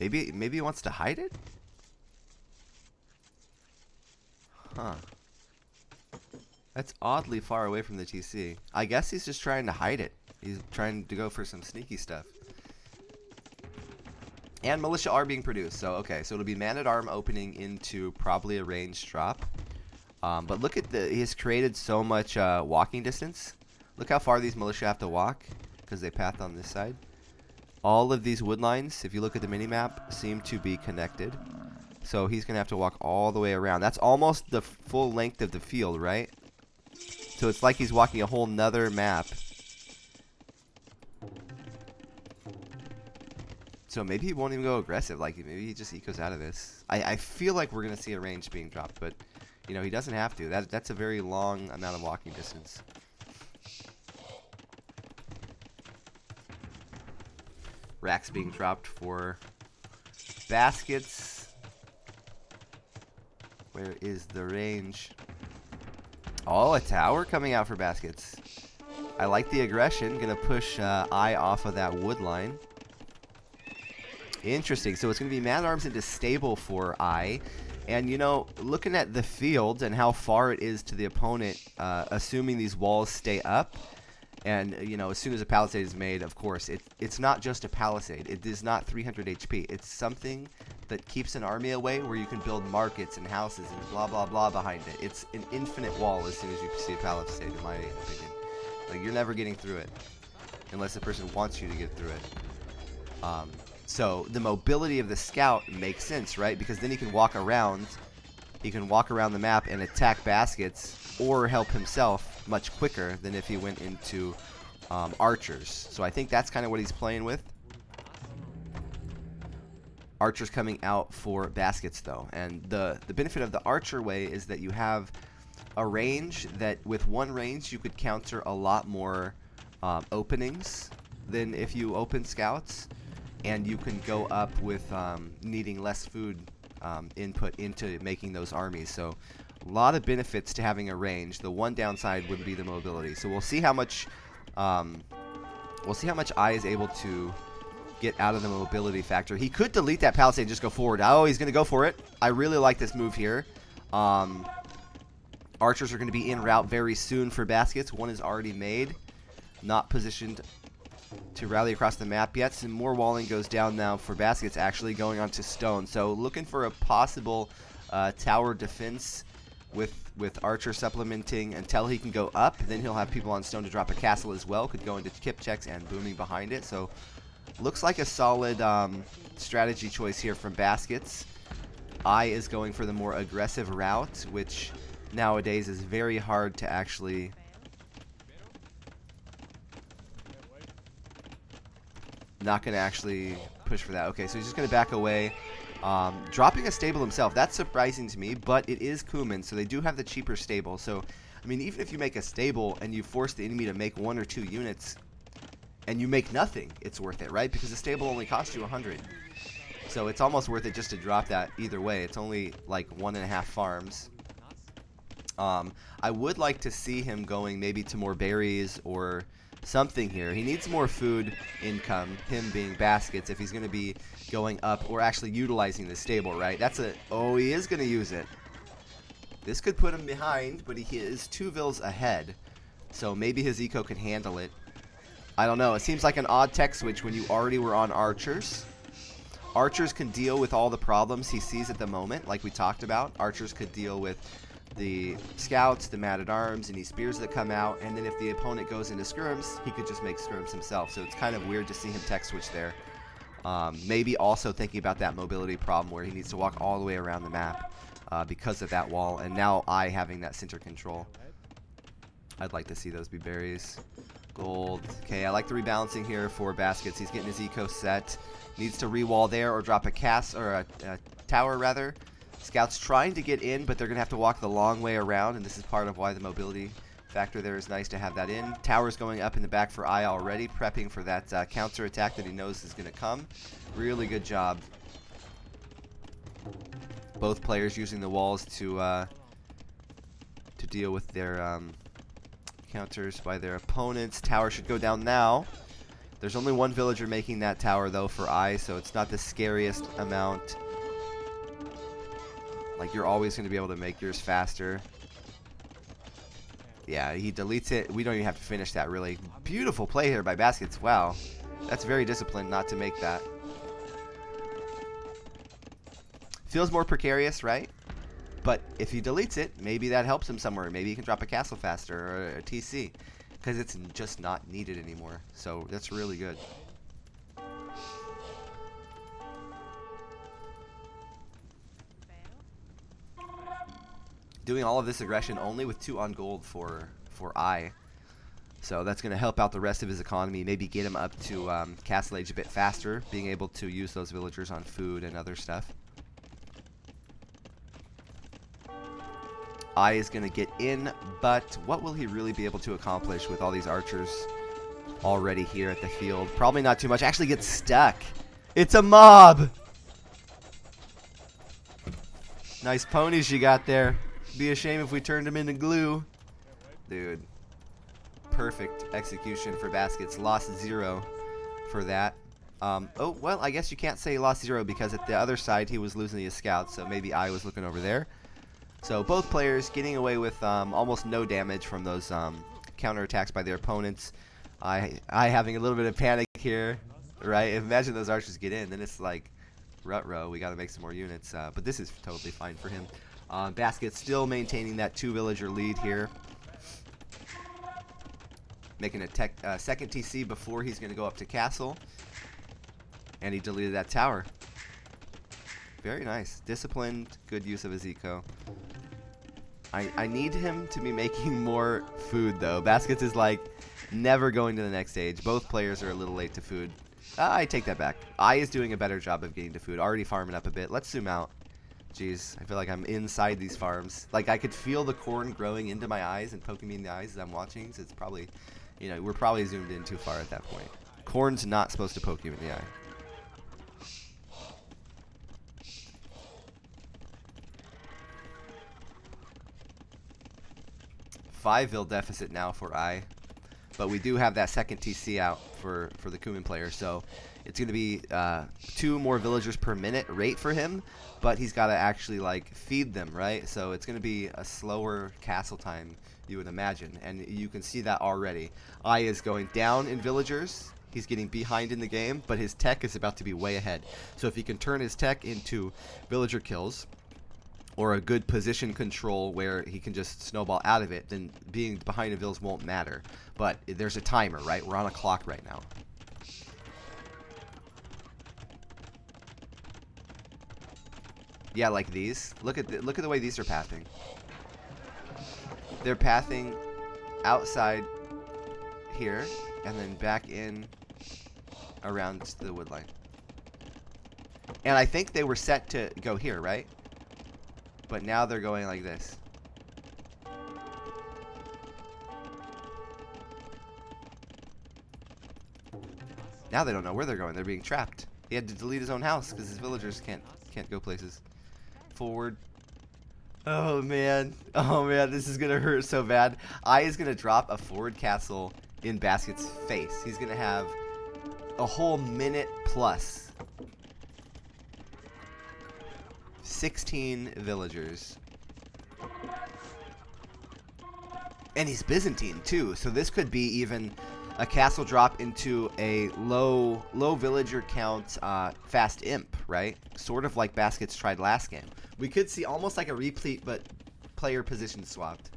[SPEAKER 1] Maybe he wants to hide it? Huh. That's oddly far away from the TC. I guess he's just trying to hide it. He's trying to go for some sneaky stuff. And militia are being produced. So, okay. So it'll be man-at-arm opening into probably a range drop. But look at he's created so much walking distance. Look how far these militia have to walk because they path on this side. All of these wood lines, if you look at the mini-map, seem to be connected. So he's going to have to walk all the way around. That's almost the full length of the field, right? So it's like he's walking a whole nother map. So maybe he won't even go aggressive. Like, maybe he just ecos out of this. I feel like we're going to see a range being dropped, but, you know, he doesn't have to. That's a very long amount of walking distance. Racks being dropped for Baskets. Where is the range? Oh, a tower coming out for Baskets. I like the aggression. Gonna push I off of that wood line. Interesting. So it's gonna be man-at-arms into stable for I. And, you know, looking at the field and how far it is to the opponent, assuming these walls stay up, and, you know, as soon as a palisade is made, of course, it's not just a palisade. It is not 300 HP. It's something that keeps an army away where you can build markets and houses and blah, blah, blah behind it. It's an infinite wall as soon as you see a palisade, in my opinion. Like, you're never getting through it unless the person wants you to get through it. So the mobility of the scout makes sense, right? Because then he can walk around. He can walk around the map and attack Baskets or help himself much quicker than if he went into archers. So I think that's kind of what he's playing with. Archers coming out for Baskets, though. And the benefit of the archer way is that you have a range that with one range you could counter a lot more openings than if you open scouts. And you can go up with needing less food input into making those armies. So a lot of benefits to having a range. The one downside would be the mobility. So we'll see how much I is able to get out of the mobility factor. He could delete that palisade and just go forward. Oh, he's going to go for it. I really like this move here. Archers are going to be en route very soon for Baskets. One is already made. Not positioned to rally across the map yet. Some more walling goes down now for Baskets, actually going onto stone. So looking for a possible tower defense with Archer supplementing until he can go up. Then he'll have people on stone to drop a castle as well. Could go into kip checks and booming behind it. So looks like a solid strategy choice here from Baskets. I is going for the more aggressive route, which nowadays is very hard to actually not going to actually push for that. Okay, so he's just going to back away. Dropping a stable himself, that's surprising to me, but it is Kuman, so they do have the cheaper stable. So, I mean, even if you make a stable and you force the enemy to make 1 or 2 units and you make nothing, it's worth it, right? Because the stable only costs you 100. So it's almost worth it just to drop that either way. It's only like 1.5 farms. I would like to see him going maybe to more berries or something here. He needs more food income, him being Baskets, if he's going to be going up or actually utilizing the stable, right? Oh, he is going to use it. This could put him behind, but he is 2 vills ahead. So maybe his eco can handle it. I don't know. It seems like an odd tech switch when you already were on archers. Archers can deal with all the problems he sees at the moment, like we talked about. Archers could deal with the scouts, the man-at-arms, any spears that come out, and then if the opponent goes into skirms, he could just make skirms himself. So it's kind of weird to see him tech switch there. Maybe also thinking about that mobility problem where he needs to walk all the way around the map because of that wall, and now I having that center control. I'd like to see those be berries. Gold. Okay, I like the rebalancing here for baskets. He's getting his eco set. Needs to re-wall there or drop a cast or a tower rather. Scouts trying to get in, but they're going to have to walk the long way around, and this is part of why the mobility factor there is nice to have that in. Tower's going up in the back for I already, prepping for that counter attack that he knows is going to come. Really good job. Both players using the walls to deal with their counters by their opponents. Tower should go down now. There's only one villager making that tower though for I, so it's not the scariest amount. Like, you're always going to be able to make yours faster. Yeah, he deletes it. We don't even have to finish that, really. Beautiful play here by Baskets. Wow. That's very disciplined not to make that. Feels more precarious, right? But if he deletes it, maybe that helps him somewhere. Maybe he can drop a castle faster or a TC. Because it's just not needed anymore. So that's really good. Doing all of this aggression only with 2 on gold for I. So that's going to help out the rest of his economy. Maybe get him up to Castle Age a bit faster. Being able to use those villagers on food and other stuff. I is going to get in, but what will he really be able to accomplish with all these archers already here at the field? Probably not too much. Actually gets stuck. It's a mob! Nice ponies you got there. Be a shame if we turned him into glue. Dude. Perfect execution for Baskets. Lost 0 for that. Oh, well, I guess you can't say he lost 0 because at the other side he was losing his scouts, so maybe I was looking over there. So both players getting away with almost no damage from those counterattacks by their opponents. I having a little bit of panic here, right? Imagine those archers get in, then it's like, rut-row, we got to make some more units. But this is totally fine for him. Basket still maintaining that 2 villager lead here. Making a second TC before he's going to go up to castle. And he deleted that tower. Very nice. Disciplined, good use of his eco. I need him to be making more food, though. Baskets is like never going to the next stage. Both players are a little late to food. I take that back. I is doing a better job of getting to food. Already farming up a bit. Let's zoom out. Jeez, I feel like I'm inside these farms. Like, I could feel the corn growing into my eyes and poking me in the eyes as I'm watching. So it's probably, you know, we're probably zoomed in too far at that point. Corn's not supposed to poke you in the eye. Five-ville deficit now for I, but we do have that second TC out for the Kuman player, so it's going to be 2 more villagers per minute rate for him, but he's got to actually like feed them, right? So it's going to be a slower castle time, you would imagine, and you can see that already. I is going down in villagers. He's getting behind in the game, but his tech is about to be way ahead. So if he can turn his tech into villager kills, or a good position control where he can just snowball out of it, then being behind the vills won't matter. But there's a timer, right? We're on a clock right now. Yeah, like these. Look at the way these are pathing. They're pathing outside here and then back in around the wood line. And I think they were set to go here, right? But now they're going like this. Now they don't know where they're going. They're being trapped. He had to delete his own house because his villagers can't go places. Forward. Oh man. Oh man, this is gonna hurt so bad. I is gonna drop a forward castle in Basket's face. He's gonna have a whole minute plus. 16 villagers. And he's Byzantine too, so this could be even a castle drop into a low villager count fast imp, right? Sort of like Baskets tried last game. We could see almost like a replete, but player position swapped.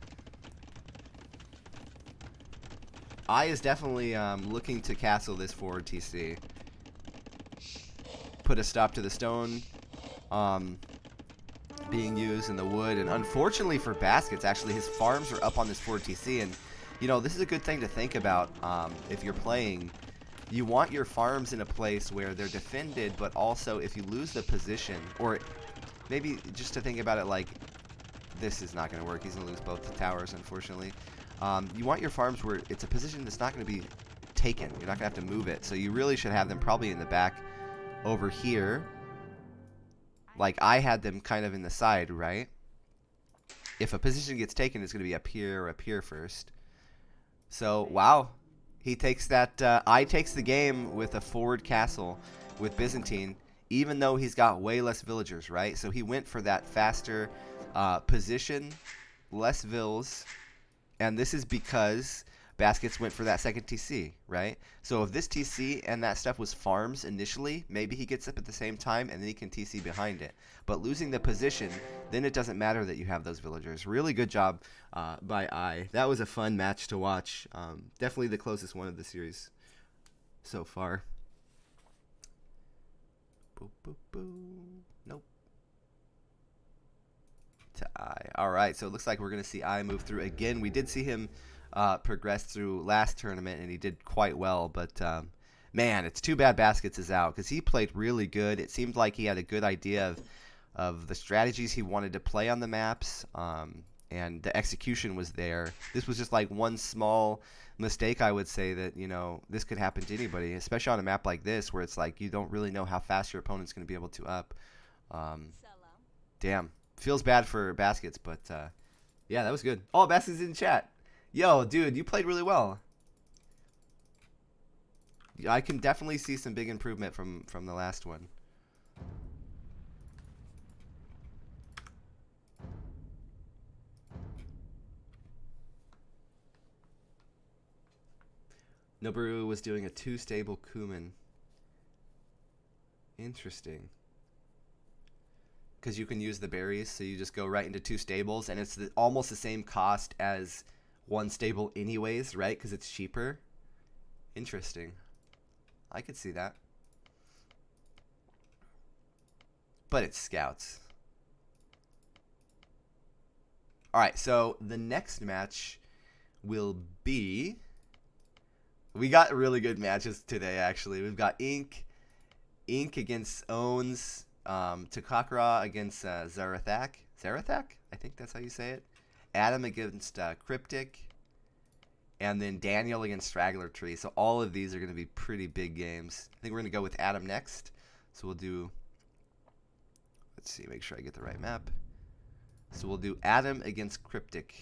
[SPEAKER 1] I is definitely looking to castle this forward TC. Put a stop to the stone being used in the wood, and unfortunately for Baskets, actually his farms are up on this forward TC, and you know, this is a good thing to think about if you're playing. You want your farms in a place where they're defended, but also if you lose the position, or maybe just to think about it like, this is not going to work. He's going to lose both the towers, unfortunately. You want your farms where it's a position that's not going to be taken. You're not going to have to move it. So you really should have them probably in the back over here. Like I had them kind of in the side, right? If a position gets taken, it's going to be up here or up here first. So, wow. He takes that, I takes the game with a forward castle with Byzantine, even though he's got way less villagers, right? So he went for that faster position, less vills, and this is because Baskets went for that second TC, right? So if this TC and that stuff was farms initially, maybe he gets up at the same time and then he can TC behind it. But losing the position, then it doesn't matter that you have those villagers. Really good job by I. That was a fun match to watch. Definitely the closest one of the series so far. Boop, boop, boop. Nope. To I. All right, so it looks like we're going to see I move through again. We did see him progress through last tournament, and he did quite well. But, man, it's too bad Baskets is out because he played really good. It seemed like he had a good idea of the strategies he wanted to play on the maps, and the execution was there. This was just like one small mistake, I would say, that, you know, this could happen to anybody, especially on a map like this where it's like you don't really know how fast your opponent's going to be able to up. Damn. Feels bad for Baskets, but yeah, that was good. Oh, Baskets in chat. Yo, dude, you played really well. I can definitely see some big improvement from the last one. Noboru was doing a 2-stable Kuman. Interesting. Because you can use the berries, so you just go right into 2 stables, and it's almost the same cost as 1 stable anyways, right? Because it's cheaper. Interesting. I could see that. But it's scouts. Alright, so the next match will be... We got really good matches today, actually. We've got Ink against Owns. Takakura against Zarathak. Zarathak? I think that's how you say it. Adam against Cryptic. And then Daniel against Straggler Tree. So all of these are going to be pretty big games. I think we're going to go with Adam next. So we'll do... Let's see, make sure I get the right map. So we'll do Adam against Cryptic.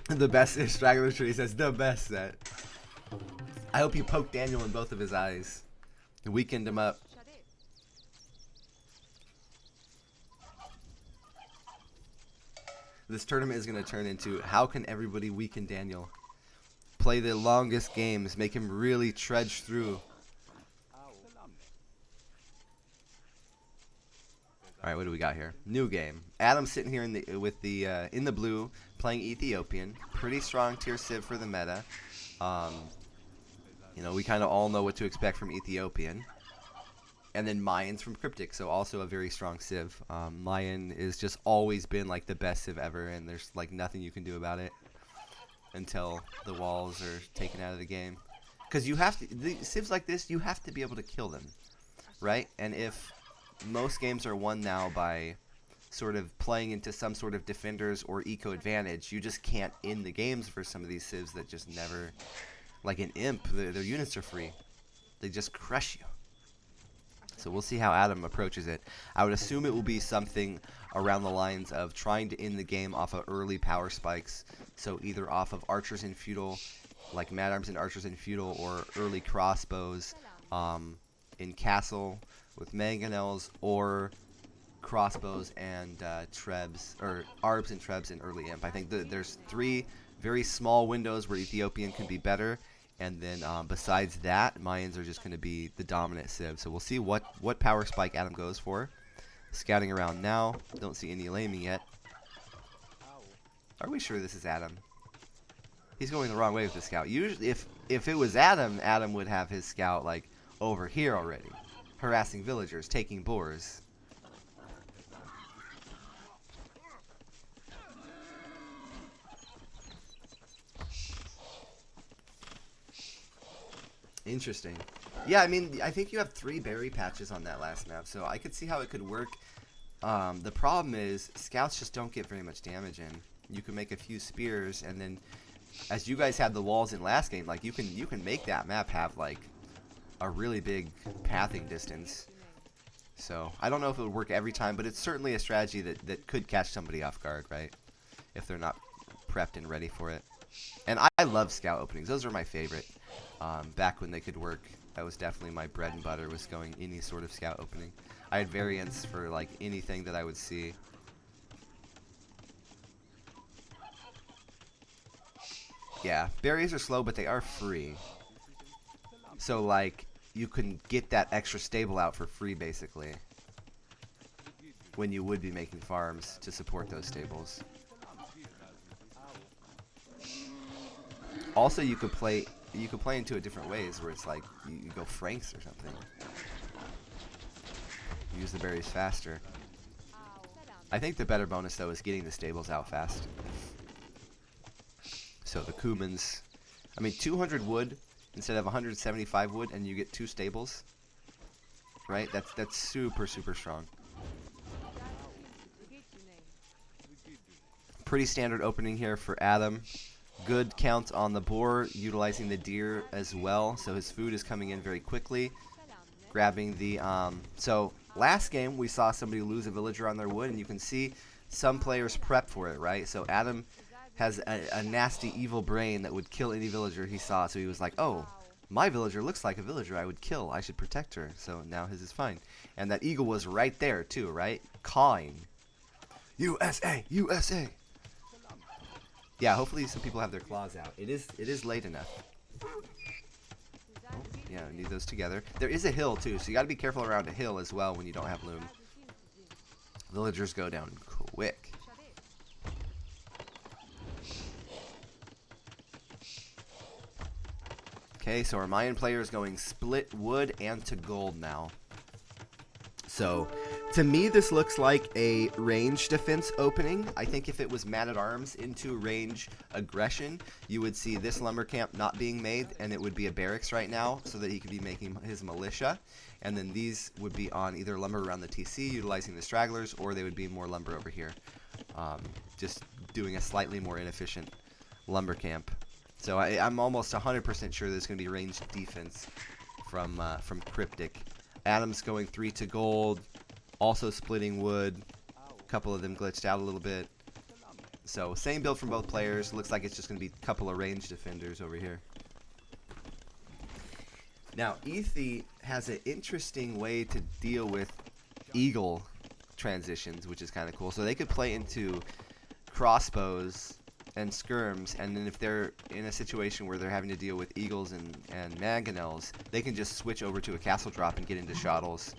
[SPEAKER 1] The best Straggler Tree says the best set. I hope you poked Daniel in both of his eyes. And weakened him up. This tournament is going to turn into how can everybody weaken Daniel? Play the longest games, make him really trudge through. All right, what do we got here? New game. Adam's sitting here in the blue, playing Ethiopian. Pretty strong tier civ for the meta. You know, we kind of all know what to expect from Ethiopian. And then Mayan's from Cryptic, so also a very strong civ. Mayan is just always been like the best civ ever, and there's like nothing you can do about it until the walls are taken out of the game. Because you have to, the civs like this, you have to be able to kill them, right? And if most games are won now by sort of playing into some sort of defenders or eco advantage, you just can't end the games for some of these civs that just never, like an imp, their units are free. They just crush you. So we'll see how Adam approaches it. I would assume it will be something around the lines of trying to end the game off of early power spikes. So either off of archers in feudal like mad arms and archers in feudal, or early crossbows in castle with mangonels, or crossbows and trebs, or arbs and trebs in early imp. I think there's 3 very small windows where Ethiopian can be better, and then besides that, Mayans are just going to be the dominant civ. So we'll see what power spike Adam goes for. Scouting around now. Don't see any laming yet. Are we sure this is Adam? He's going the wrong way with the scout. Usually, if it was Adam, Adam would have his scout like over here already, harassing villagers, taking boars. Interesting. Yeah, I mean, I think you have 3 berry patches on that last map, so I could see how it could work. The problem is scouts just don't get very much damage in. You can make a few spears, and then as you guys had the walls in last game, like you can make that map have like a really big pathing distance. So I don't know if it would work every time, but it's certainly a strategy that could catch somebody off guard, right? If they're not prepped and ready for it. And I love scout openings. Those are my favorite. Back when they could work, that was definitely my bread and butter, was going any sort of scout opening. I had variants for like anything that I would see. Yeah, berries are slow, but they are free. So like you can get that extra stable out for free basically, when you would be making farms to support those stables. Also, you could play into it different ways, where it's like you go Franks or something. Use the berries faster. I think the better bonus though is getting the stables out fast. So the Kumans, I mean 200 wood instead of 175 wood, and you get 2 stables. Right? That's super strong. Pretty standard opening here for Adam. Good count on the boar, utilizing the deer as well, so his food is coming in very quickly. Grabbing the so last game we saw somebody lose a villager on their wood, and you can see some players prep for it, right? So Adam has a nasty evil brain that would kill any villager he saw, so he was like, oh, my villager looks like a villager I would kill, I should protect her. So now his is fine. And that eagle was right there too, right? Cawing. USA, USA. Yeah, hopefully some people have their claws out. It is late enough. Oh, yeah, need those together. There is a hill too, so you got to be careful around a hill as well when you don't have loom. Villagers go down quick. Okay, so our Mayan player is going split wood and to gold now. So, to me, this looks like a range defense opening. I think if it was man-at-arms into range aggression, you would see this lumber camp not being made, and it would be a barracks right now, so that he could be making his militia. And then these would be on either lumber around the TC, utilizing the stragglers, or they would be more lumber over here. Just doing a slightly more inefficient lumber camp. So I'm almost 100% sure there's going to be range defense from Cryptic. Adam's going 3 to gold, also splitting wood. A couple of them glitched out a little bit. So same build from both players. Looks like it's just going to be a couple of range defenders over here. Now, Ethi has an interesting way to deal with eagle transitions, which is kind of cool. So they could play into crossbows and skirms, and then if they're in a situation where they're having to deal with eagles and mangonels, they can just switch over to a castle drop and get into shottles.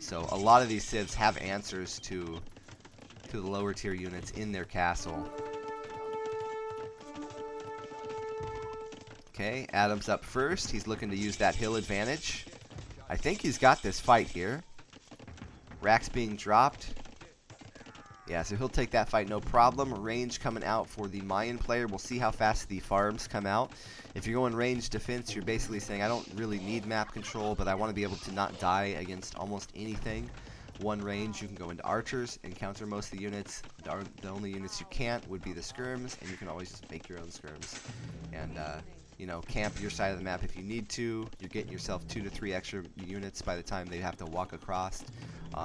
[SPEAKER 1] So a lot of these civs have answers to the lower tier units in their castle. Okay, Adam's up first. He's looking to use that hill advantage. I think he's got this fight here. Rack's being dropped. Yeah, so he'll take that fight no problem. Range coming out for the Mayan player. We'll see how fast the farms come out. If you're going range defense, you're basically saying, I don't really need map control, but I want to be able to not die against almost anything. One range, you can go into archers and counter most of the units. The only units you can't would be the skirms, and you can always just make your own skirms. And, you know, camp your side of the map if you need to. You're getting yourself 2 to 3 extra units by the time they have to walk across.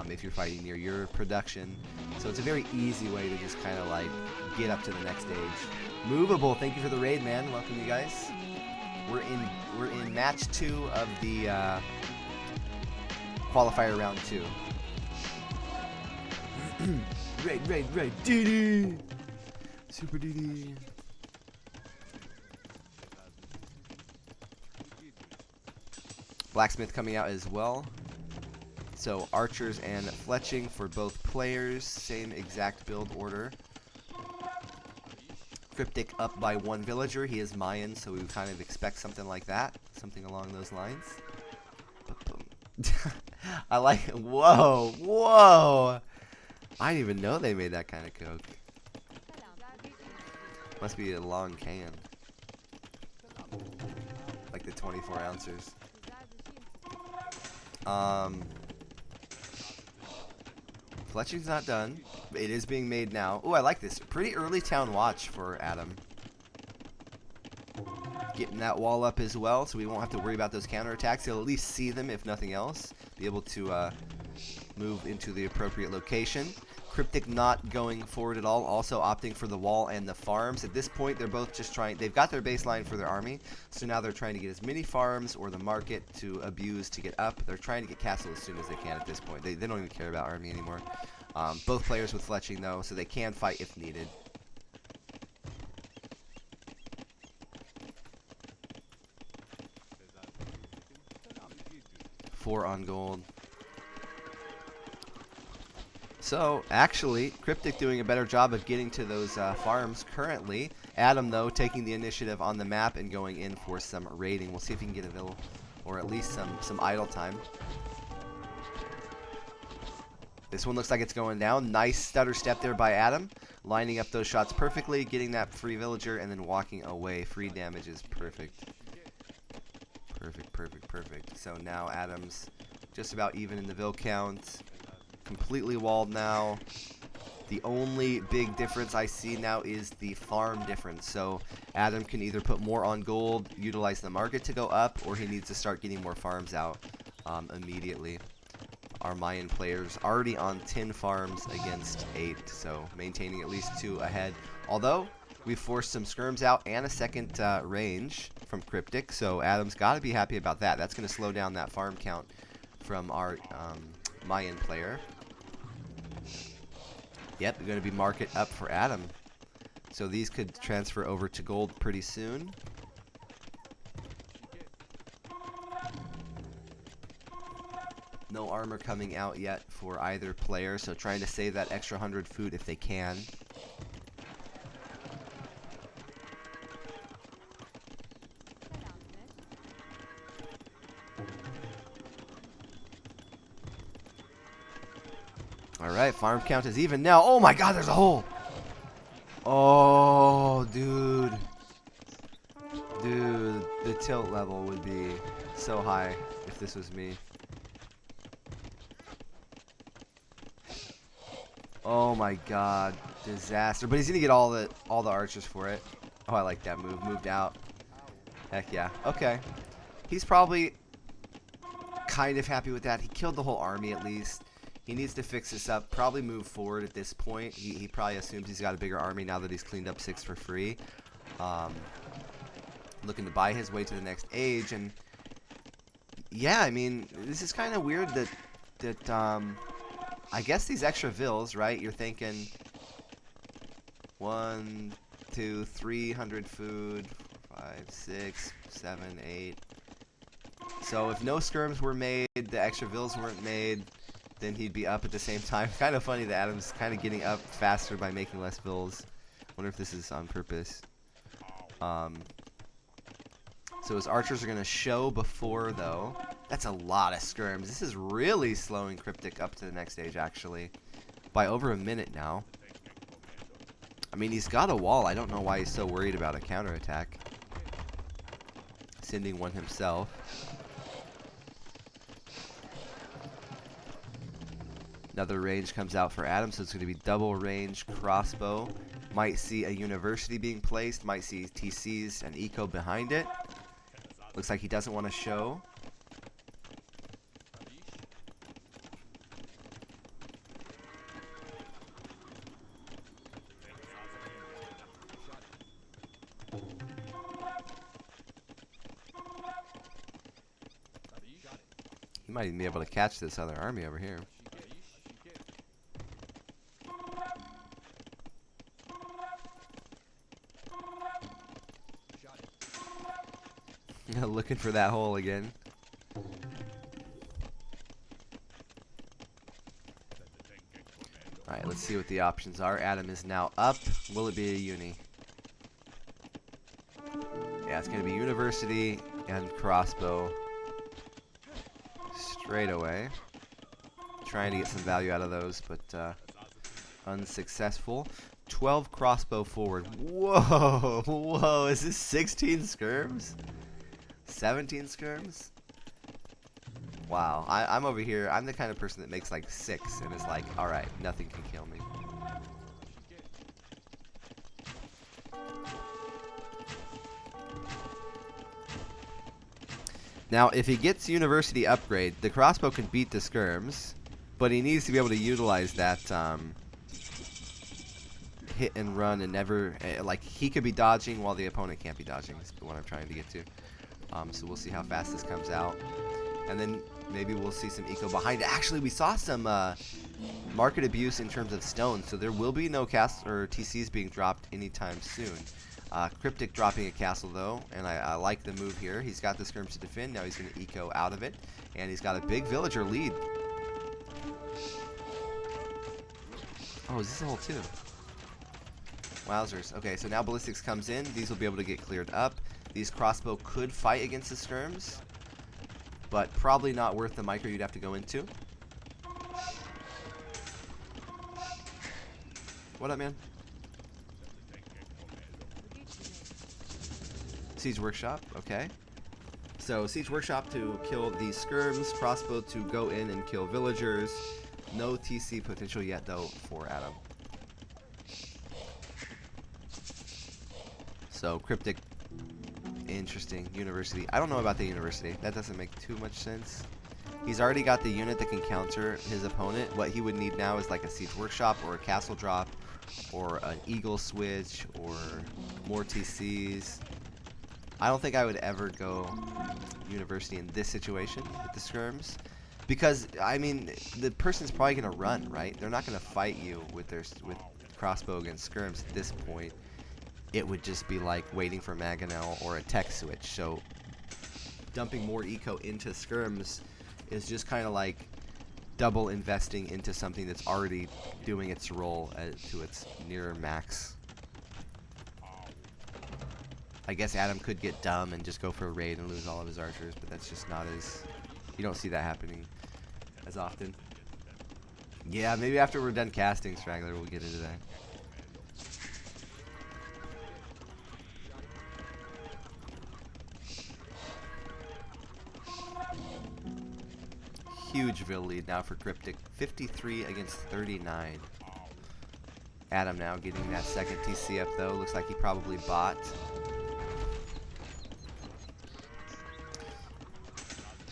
[SPEAKER 1] If you're fighting near your production. So it's a very easy way to just kind of like get up to the next stage. Movable, thank you for the raid, man. Welcome, you guys. We're in match 2 of the qualifier round 2. Raid, DD! Super DD. Blacksmith coming out as well. So archers and fletching for both players. Same exact build order. Cryptic up by 1 villager. He is Mayan, so we would kind of expect something like that. Something along those lines. I like it. Whoa, whoa! I didn't even know they made that kind of coke. Must be a long can. Like the 24 ounces. Fletching's not done. It is being made now. Oh, I like this. Pretty early town watch for Adam. Getting that wall up as well, so we won't have to worry about those counterattacks. He'll at least see them, if nothing else. Be able to move into the appropriate location. Cryptic not going forward at all, also opting for the wall and the farms. At this point, they're both just trying, they've got their baseline for their army, so now they're trying to get as many farms or the market to abuse to get up. They're trying to get castle as soon as they can at this point. They don't even care about army anymore. Both players with fletching though, so they can fight if needed. Four on gold. So, actually, Cryptic doing a better job of getting to those farms currently. Adam, though, taking the initiative on the map and going in for some raiding. We'll see if he can get a vill, or at least some idle time. This one looks like it's going down. Nice stutter step there by Adam. Lining up those shots perfectly, getting that free villager, and then walking away. Free damage is perfect. Perfect. So now Adam's just about even in the vill count. Completely walled now. The only big difference I see now is the farm difference. So Adam can either put more on gold, utilize the market to go up, or he needs to start getting more farms out immediately. Our Mayan players already on 10 farms against 8, so maintaining at least 2 ahead. Although we've forced some skirms out and a second range from Cryptic, so Adam's got to be happy about that. That's going to slow down that farm count from our Mayan player. Yep, going to be market up for Adam. So these could transfer over to gold pretty soon. No armor coming out yet for either player, so trying to save that extra 100 food if they can. Alright, farm count is even now. Oh my god, there's a hole! Oh, dude. Dude, the tilt level would be so high if this was me. Oh my god, disaster. But he's gonna get all the archers for it. Oh, I like that move. Moved out. Heck yeah. Okay. He's probably kind of happy with that. He killed the whole army at least. He needs to fix this up. Probably move forward at this point. He probably assumes he's got a bigger army now that he's cleaned up 6 for free. Looking to buy his way to the next age. And yeah, I mean, this is kind of weird that I guess these extra vills, right? You're thinking 1, 2, 300 food, 5, 6, 7, 8. So if no skirms were made, the extra vills weren't made, then he'd be up at the same time. Kind of funny that Adam's kind of getting up faster by making less vills. Wonder if this is on purpose. So his archers are going to show before, though. That's a lot of skirms. This is really slowing Cryptic up to the next stage, actually. By over a minute now. I mean, he's got a wall. I don't know why he's so worried about a counterattack. Sending one himself. Another range comes out for Adam, so it's going to be double range crossbow. Might see a university being placed. Might see TCs and eco behind it. Looks like he doesn't want to show. Might even be able to catch this other army over here. Looking for that hole again. Alright, let's see what the options are. Adam is now up. Will it be a uni? Yeah, it's going to be university and crossbow straight away. Trying to get some value out of those, but unsuccessful. 12 crossbow forward. Whoa! Whoa, is this 16 skirms? 17 skirms? Wow, I'm over here. I'm the kind of person that makes like 6 and is like, alright, nothing can kill me. Now, if he gets university upgrade, the crossbow can beat the skirms, but he needs to be able to utilize that hit and run and never, like, he could be dodging while the opponent can't be dodging, is what I'm trying to get to. So we'll see how fast this comes out. And then maybe we'll see some eco behind it. Actually, we saw some market abuse in terms of stones, so there will be no castle or TCs being dropped anytime soon. Cryptic dropping a castle, though, and I like the move here. He's got the skirms to defend. Now he's going to eco out of it, and he's got a big villager lead. Oh, is this a hole too? Wowzers. Okay, so now ballistics comes in. These will be able to get cleared up. These crossbow could fight against the skirms, but probably not worth the micro you'd have to go into. What up, man? Siege Workshop, okay. So Siege Workshop to kill the skirms, crossbow to go in and kill villagers. No TC potential yet, though, for Adam. So Cryptic, interesting. University. I don't know about the university. That doesn't make too much sense. He's already got the unit that can counter his opponent. What he would need now is like a Siege Workshop or a Castle Drop or an Eagle Switch or more TCs. I don't think I would ever go university in this situation with the skirms, because I mean the person's probably gonna run, right? They're not gonna fight you with crossbow against skirms at this point. It would just be like waiting for Mangonel or a tech switch. So dumping more eco into skirms is just kind of like double investing into something that's already doing its role to its near max. I guess Adam could get dumb and just go for a raid and lose all of his archers, but that's just not as... You don't see that happening as often. Yeah, maybe after we're done casting, Straggler, we'll get into that. Huge Vil lead now for Cryptic. 53 against 39. Adam now getting that second TC up, though. Looks like he probably bought.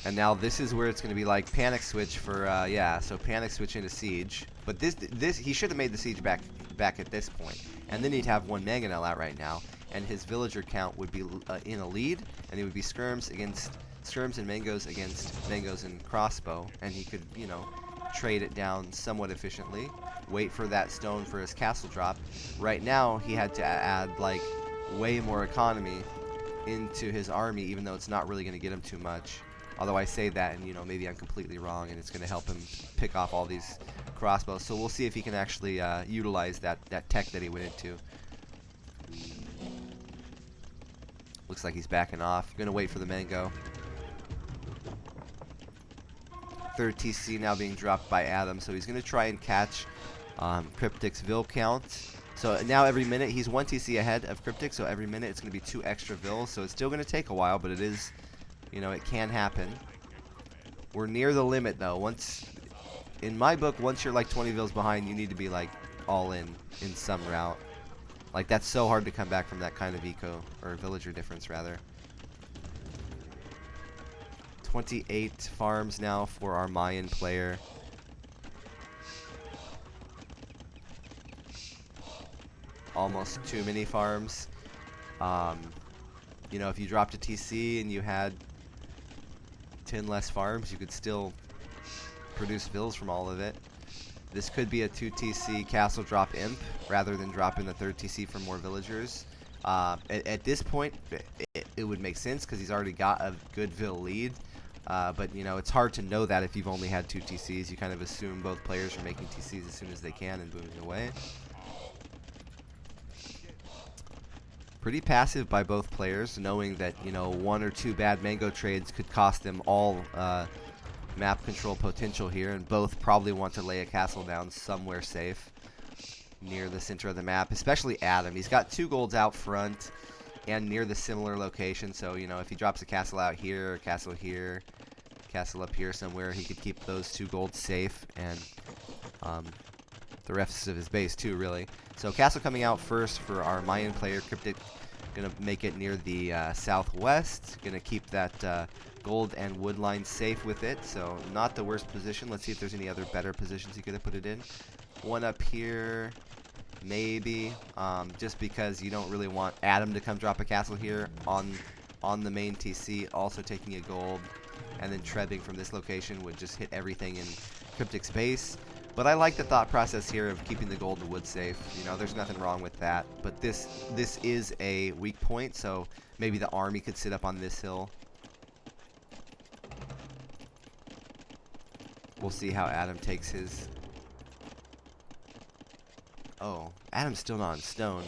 [SPEAKER 1] And now this is where it's going to be like panic switch for, yeah, so panic switch into siege. But this he should have made the siege back at this point. And then he'd have one Mangonel out right now. And his villager count would be in a lead. And it would be skirms and mangoes against mangoes and crossbow. And he could, you know, trade it down somewhat efficiently. Wait for that stone for his castle drop. Right now, he had to add, like, way more economy into his army, even though it's not really going to get him too much. Although I say that, and you know, maybe I'm completely wrong, and it's going to help him pick off all these crossbows. So we'll see if he can actually utilize that tech that he went into. Looks like he's backing off. Going to wait for the mango. Third TC now being dropped by Adam, so he's going to try and catch Cryptic's Vil count. So now every minute, he's 1 TC ahead of Cryptic, so every minute it's going to be 2 extra Vils. So it's still going to take a while, but it is... You know, it can happen. We're near the limit, though. In my book, once you're like 20 Vils behind, you need to be like all in some route. Like, that's so hard to come back from that kind of eco, or villager difference, rather. 28 farms now for our Mayan player. Almost too many farms. You know, if you dropped a TC and you had 10 less farms, you could still produce vills from all of it. This could be a 2 TC castle drop imp rather than dropping the 3rd TC for more villagers. At this point, it would make sense because he's already got a good vill lead. But, you know, it's hard to know that if you've only had 2 TCs. You kind of assume both players are making TCs as soon as they can and booming away. Pretty passive by both players, knowing that, you know, 1 or 2 bad mango trades could cost them all map control potential here, and both probably want to lay a castle down somewhere safe near the center of the map, especially Adam. He's got 2 golds out front and near the similar location, so, you know, if he drops a castle out here, castle up here somewhere, he could keep those 2 golds safe, and the rest of his base too, really. So castle coming out first for our Mayan player. Cryptic gonna make it near the southwest, gonna keep that gold and wood line safe with it, so not the worst position. Let's see if there's any other better positions he could have put it in. One up here, maybe, just because you don't really want Adam to come drop a castle here on the main TC, also taking a gold, and then trebbing from this location would just hit everything in Cryptic's base. But I like the thought process here of keeping the gold and wood safe. You know, there's nothing wrong with that. But this is a weak point, so maybe the army could sit up on this hill. We'll see how Adam takes his... Oh, Adam's still not on stone.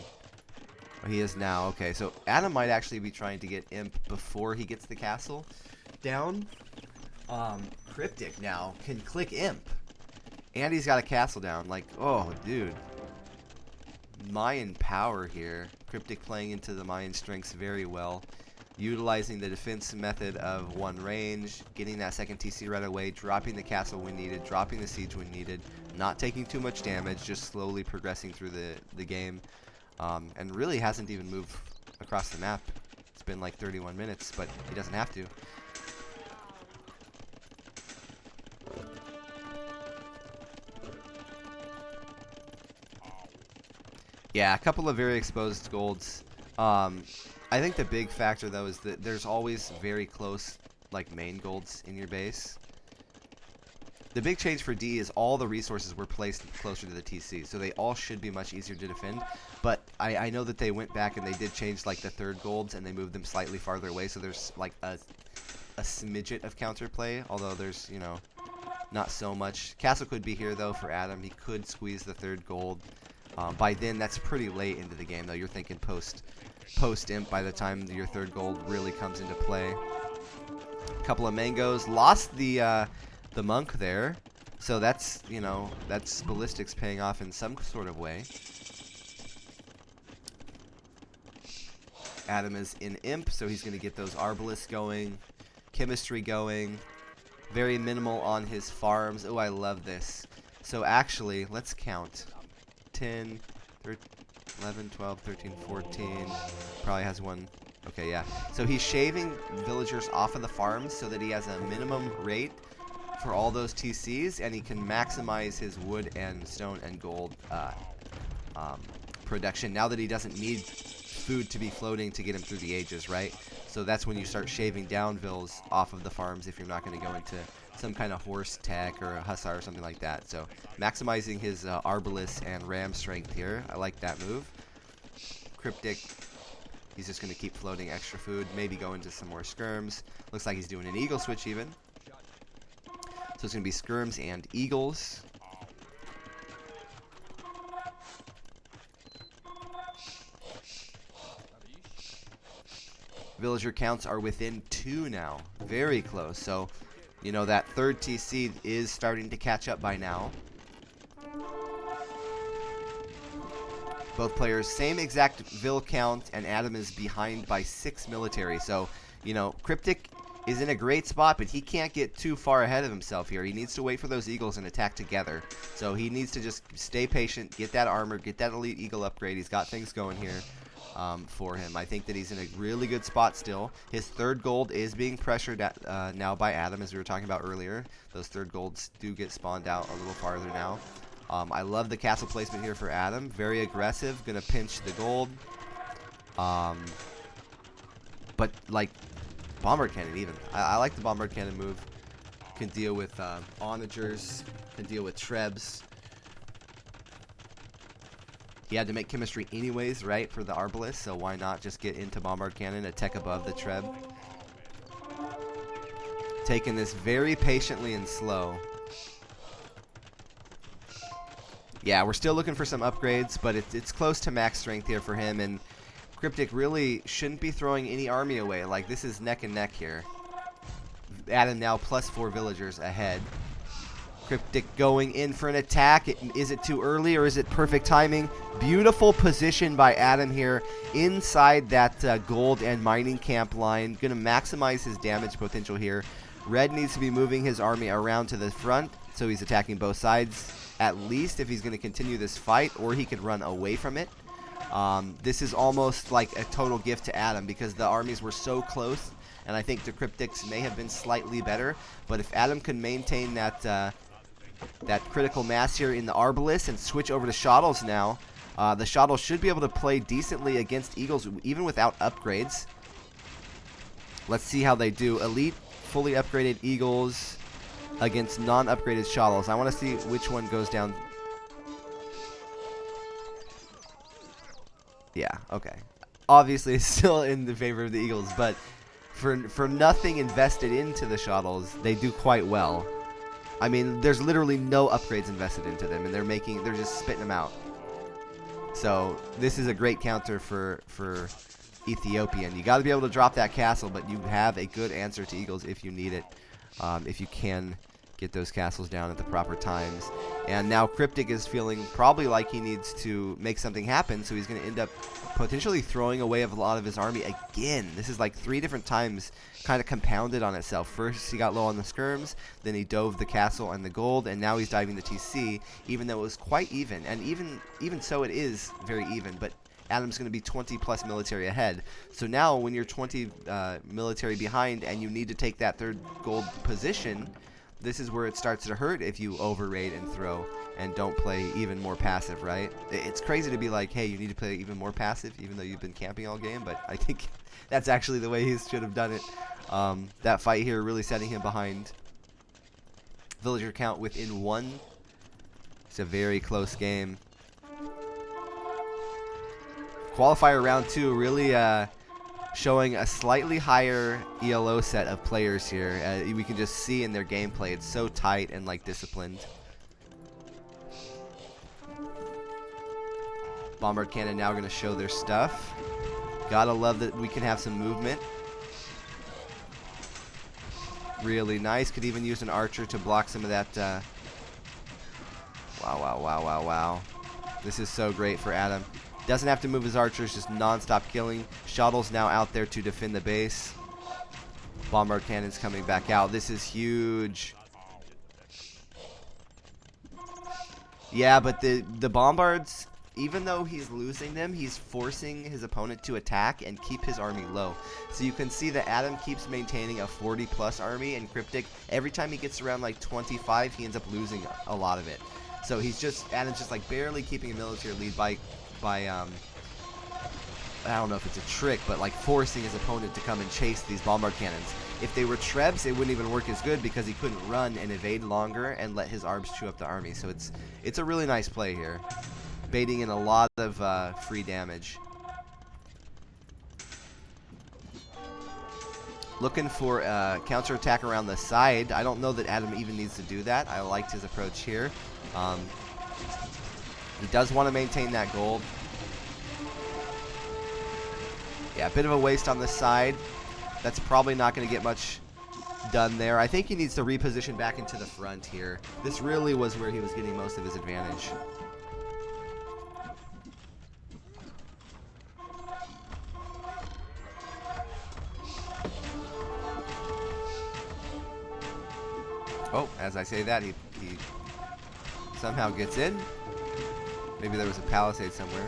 [SPEAKER 1] Oh, he is now. Okay, so Adam might actually be trying to get imp before he gets the castle down. Cryptic now can click imp. And he's got a castle down. Like, oh, dude. Mayan power here. Cryptic playing into the Mayan strengths very well. Utilizing the defense method of 1 range, getting that 2nd TC right away, dropping the castle when needed, dropping the siege when needed, not taking too much damage, just slowly progressing through the game. And really hasn't even moved across the map. It's been like 31 minutes, but he doesn't have to. Yeah, a couple of very exposed golds. I think the big factor, though, is that there's always very close, like, main golds in your base. The big change for D is all the resources were placed closer to the TC, so they all should be much easier to defend. But I know that they went back and they did change, like, the 3rd golds, and they moved them slightly farther away, so there's, like, a smidget of counterplay, although there's, you know, not so much. Castle could be here, though, for Adam. He could squeeze the 3rd gold. By then, that's pretty late into the game, though. You're thinking post-imp by the time your 3rd gold really comes into play. A couple of mangoes. Lost the monk there. So that's, you know, that's ballistics paying off in some sort of way. Adam is in imp, so he's going to get those arbalists going. Chemistry going. Very minimal on his farms. Oh, I love this. So actually, let's count. 10, 11, 12, 13, 14. Probably has one. Okay, yeah. So he's shaving villagers off of the farms so that he has a minimum rate for all those TCs, and he can maximize his wood and stone and gold production now that he doesn't need food to be floating to get him through the ages, right? So that's when you start shaving down vills off of the farms if you're not going to go into some kind of horse tech or a hussar or something like that. So maximizing his arbalist and ram strength here. I like that move. Cryptic, he's just going to keep floating extra food, maybe go into some more skirms. Looks like he's doing an eagle switch even. So it's going to be skirms and eagles. Villager counts are within 2 now. Very close. So, you know, that 3rd TC is starting to catch up by now. Both players, same exact vill count, and Adam is behind by 6 military. So, you know, Cryptic is in a great spot, but he can't get too far ahead of himself here. He needs to wait for those eagles and attack together. So he needs to just stay patient, get that armor, get that elite eagle upgrade. He's got things going here. For him. I think that he's in a really good spot still. His 3rd gold is being pressured at, now by Adam, as we were talking about earlier. Those 3rd golds do get spawned out a little farther now. I love the castle placement here for Adam. Very aggressive. Gonna pinch the gold. But, like, Bombard Cannon even. I like the Bombard Cannon move. Can deal with onagers, can deal with trebs. He had to make chemistry anyways, right, for the Arbalest, so why not just get into Bombard Cannon, a tech above the Treb. Taking this very patiently and slow. Yeah, we're still looking for some upgrades, but it's close to max strength here for him, and Cryptic really shouldn't be throwing any army away. Like, this is neck and neck here. Adam now +4 villagers ahead. Cryptic going in for an attack. Is it too early or is it perfect timing? Beautiful position by Adam here inside that gold and mining camp line. Going to maximize his damage potential here. Red needs to be moving his army around to the front, so he's attacking both sides, at least if he's going to continue this fight, or he could run away from it. This is almost like a total gift to Adam because the armies were so close, and I think the Cryptics may have been slightly better, but if Adam can maintain that that critical mass here in the Arbalest and switch over to Shottles now, the Shottles should be able to play decently against Eagles even without upgrades. Let's see how they do. Elite, fully upgraded Eagles against non-upgraded Shottles. I want to see which one goes down. Yeah, okay. Obviously, it's still in the favor of the Eagles, but for nothing invested into the Shottles, they do quite well. I mean, there's literally no upgrades invested into them, and they're just spitting them out. So this is a great counter for Ethiopian. You got to be able to drop that castle, but you have a good answer to Eagles if you need it. If you can get those castles down at the proper times. And now Cryptic is feeling probably like he needs to make something happen, so he's going to end up potentially throwing away a lot of his army again. This is like 3 different times kind of compounded on itself. First he got low on the skirms, then he dove the castle and the gold, and now he's diving the TC, even though it was quite even. And even so, it is very even, but Adam's going to be 20 plus military ahead. So now when you're 20 military behind and you need to take that 3rd gold position, this is where it starts to hurt if you overraid and throw and don't play even more passive, right? It's crazy to be like, hey, you need to play even more passive even though you've been camping all game, but I think that's actually the way he should have done it. That fight here really setting him behind. Villager count within 1. It's a very close game. Qualifier round 2 really showing a slightly higher ELO set of players here. We can just see in their gameplay, it's so tight and like disciplined. Bombard Cannon now going to show their stuff. Gotta love that we can have some movement. Really nice. Could even use an archer to block some of that. Wow. This is so great for Adam. Doesn't have to move his archers, just non-stop killing. Shuttle's now out there to defend the base. Bombard Cannon's coming back out. This is huge. Yeah, but the Bombards, even though he's losing them, he's forcing his opponent to attack and keep his army low. So you can see that Adam keeps maintaining a 40-plus army, and Cryptic, every time he gets around like 25, he ends up losing a lot of it. So Adam's just like barely keeping a military lead by I don't know if it's a trick, but like forcing his opponent to come and chase these Bombard Cannons. If they were Trebs, it wouldn't even work as good because he couldn't run and evade longer and let his arbs chew up the army. So it's a really nice play here, baiting in a lot of free damage. Looking for a counterattack around the side. I don't know that Adam even needs to do that. I liked his approach here. He does want to maintain that gold. Yeah, a bit of a waste on the side. That's probably not going to get much done there. I think he needs to reposition back into the front here. This really was where he was getting most of his advantage. Oh, as I say that, he somehow gets in. Maybe there was a palisade somewhere.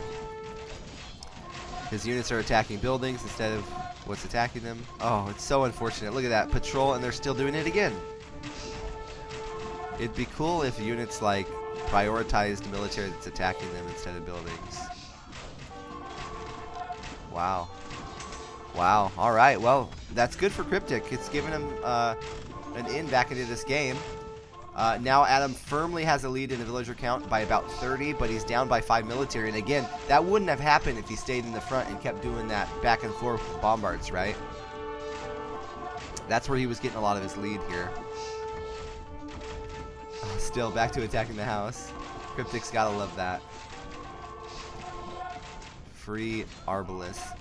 [SPEAKER 1] His units are attacking buildings instead of what's attacking them. Oh, it's so unfortunate. Look at that. Patrol, and they're still doing it again. It'd be cool if units, like, prioritized military that's attacking them instead of buildings. Wow. Wow. All right. Well, that's good for Cryptic. It's given him an in back into this game. Now Adam firmly has a lead in the villager count by about 30, but he's down by 5 military. And again, that wouldn't have happened if he stayed in the front and kept doing that back and forth with bombards, right? That's where he was getting a lot of his lead here. Still back to attacking the house. Cryptic's gotta love that. Free Arbalest.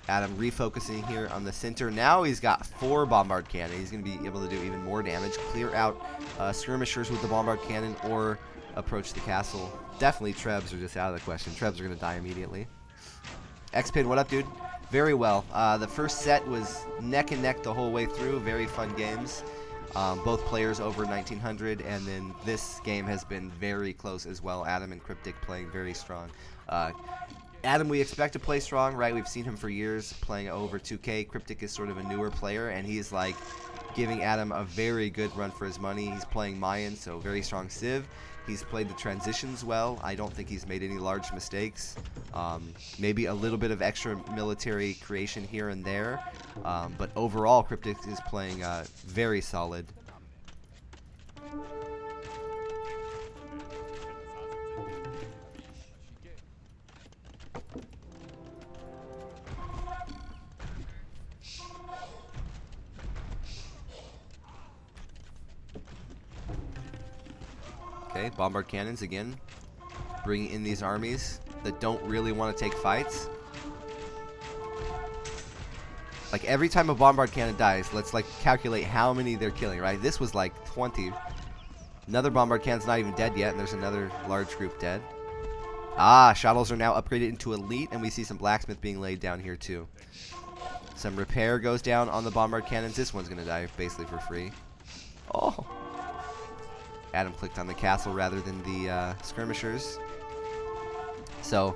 [SPEAKER 1] Adam refocusing here on the center. Now he's got 4 bombard cannon. He's going to be able to do even more damage. Clear out skirmishers with the bombard cannon or approach the castle. Definitely Trebs are just out of the question. Trebs are going to die immediately. X-Pin, what up, dude? Very well. The first set was neck and neck the whole way through. Very fun games. Both players over 1900, and then this game has been very close as well. Adam and Cryptic playing very strong. Adam, we expect to play strong, right? We've seen him for years playing over 2K. Cryptic is sort of a newer player, and he's like giving Adam a very good run for his money. He's playing Mayan, so very strong Civ. He's played the transitions well. I don't think he's made any large mistakes. Maybe a little bit of extra military creation here and there, but overall, Cryptic is playing very solid. Okay, bombard cannons again, bringing in these armies that don't really want to take fights. Like every time a bombard cannon dies, let's like calculate how many they're killing, right? This was like 20. Another bombard cannon's not even dead yet, and there's another large group dead. Ah, shuttles are now upgraded into elite, and we see some blacksmith being laid down here too. Some repair goes down on the bombard cannons. This one's gonna die basically for free. Oh. Adam clicked on the castle rather than the skirmishers. So,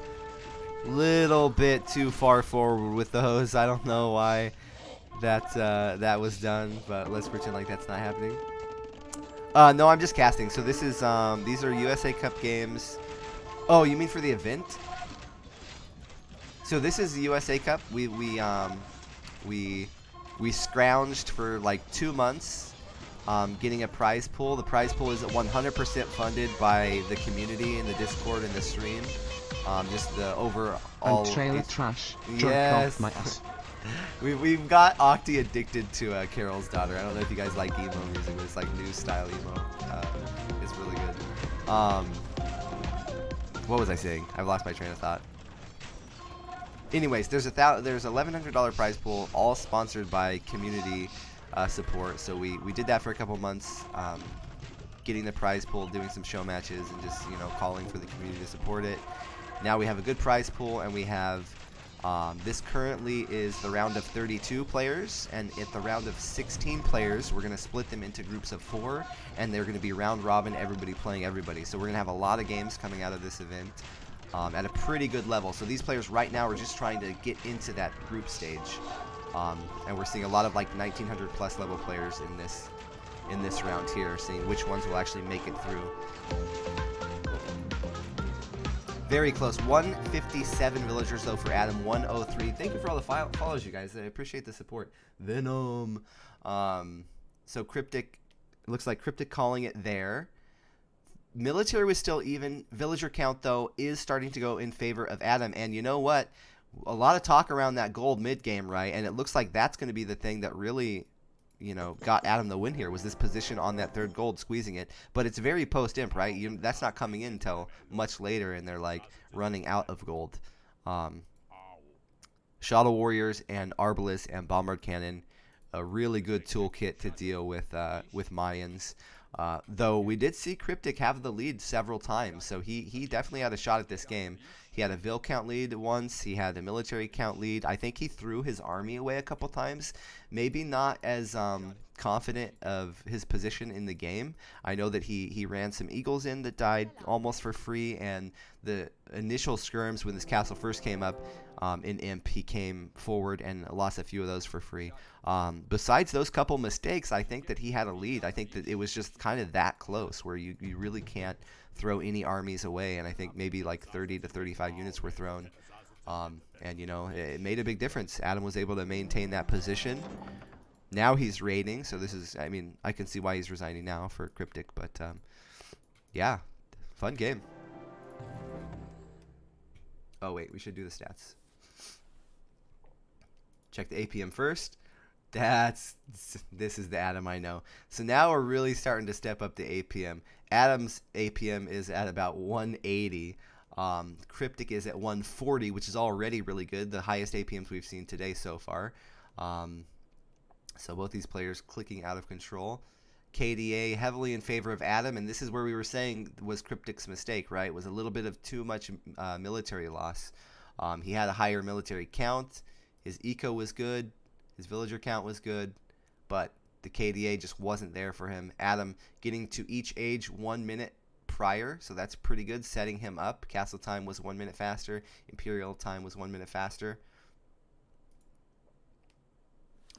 [SPEAKER 1] little bit too far forward with those. I don't know why that was done, but let's pretend like that's not happening. No, I'm just casting. So this is these are USA Cup games. Oh, you mean for the event? So this is the USA Cup. We scrounged for like 2 months. Getting a prize pool. The prize pool is 100% funded by the community in the Discord and the stream. Just the overall.
[SPEAKER 2] And trailer trash.
[SPEAKER 1] Yes.
[SPEAKER 2] My ass.
[SPEAKER 1] We've got Octi addicted to Carol's Daughter. I don't know if you guys like emo music, but it's like new style emo. It's really good. What was I saying? I've lost my train of thought. Anyways, there's $1,100 prize pool, all sponsored by community support. So we did that for a couple months, getting the prize pool, doing some show matches, and just calling for the community to support it. Now we have a good prize pool, and we have this currently is the round of 32 players, and at the round of 16 players, we're going to split them into groups of 4, and they're going to be round robin, everybody playing everybody. So we're going to have a lot of games coming out of this event at a pretty good level. So these players right now are just trying to get into that group stage. And we're seeing a lot of like 1900 plus level players in this round here, seeing which ones will actually make it through. Very close. 157 villagers though for Adam. 103. Thank you for all the follows, you guys. I appreciate the support. Venom. So Cryptic, looks like Cryptic calling it there. Military was still even. Villager count though is starting to go in favor of Adam. And you know what? A lot of talk around that gold mid game, right? And it looks like that's going to be the thing that really, got Adam the win here, was this position on that third gold, squeezing it. But it's very post-imp, right? That's not coming in until much later, and they're like running out of gold. Shadow Warriors and Arbalest and Bombard Cannon, a really good toolkit to deal with Mayans. Though we did see Cryptic have the lead several times, so he definitely had a shot at this game. He had a Vil count lead once. He had a military count lead. I think he threw his army away a couple times. Maybe not as confident of his position in the game. I know that he ran some Eagles in that died almost for free, and the initial skirms when this castle first came up in Imp, he came forward and lost a few of those for free. Besides those couple mistakes, I think that he had a lead. I think that it was just kind of that close where you really can't throw any armies away, and I think maybe like 30 to 35 units were thrown. And, you know, it made a big difference. Adam was able to maintain that position. Now he's raiding, so this is, I mean, I can see why he's resigning now for Cryptic, but, yeah, fun game. Oh, wait, we should do the stats. Check the APM first. This is the Adam I know. So now we're really starting to step up the APM. Adam's APM is at about 180. Cryptic is at 140, which is already really good. The highest APMs we've seen today so far. So both these players clicking out of control. KDA heavily in favor of Adam, and this is where we were saying was Cryptic's mistake, right? It was a little bit of too much military loss. He had a higher military count. His eco was good. His villager count was good, but the KDA just wasn't there for him. Adam getting to each age 1 minute prior, so that's pretty good, setting him up. Castle time was 1 minute faster. Imperial time was 1 minute faster.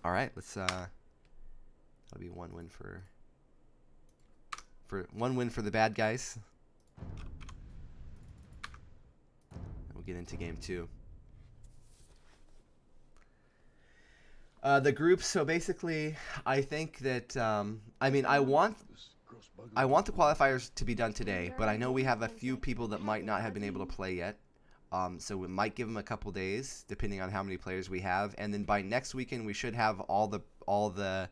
[SPEAKER 1] All right, let's that'll be one win for the bad guys. And we'll get into game 2. The groups, so basically, I think that, I mean, I want the qualifiers to be done today, but I know we have a few people that might not have been able to play yet. So we might give them a couple days, depending on how many players we have, and then by next weekend we should have all the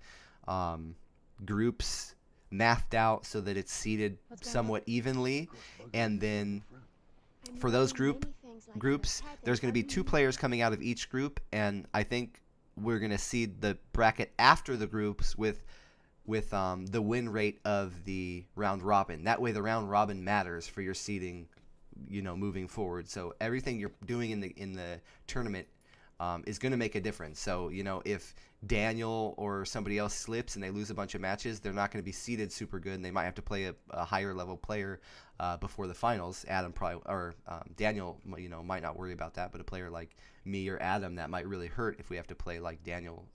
[SPEAKER 1] groups mathed out so that it's seated somewhat evenly, and then for those groups, there's going to be 2 players coming out of each group, and I think we're going to seed the bracket after the groups with the win rate of the round robin. That way the round robin matters for your seeding, you know, moving forward. So everything you're doing in the tournament is going to make a difference. So, you know, if Daniel or somebody else slips and they lose a bunch of matches, they're not going to be seeded super good, and they might have to play a higher level player before the finals. Adam probably, or Daniel, you know, might not worry about that, but a player like me or Adam, that might really hurt if we have to play like Daniel,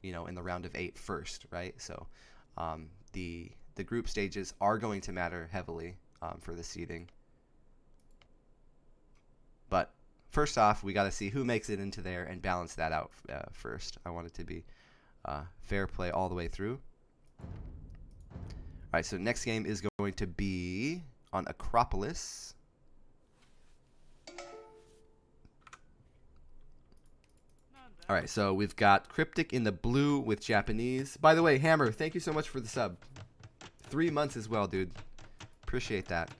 [SPEAKER 1] you know, in the round of 8 first, right? So the group stages are going to matter heavily for the seeding. But first off, we got to see who makes it into there and balance that out first. I want it to be fair play all the way through. All right, so next game is going to be on Acropolis. All right, so we've got Cryptic in the blue with Japanese. By the way, Hammer, thank you so much for the sub. 3 months as well, dude. Appreciate that.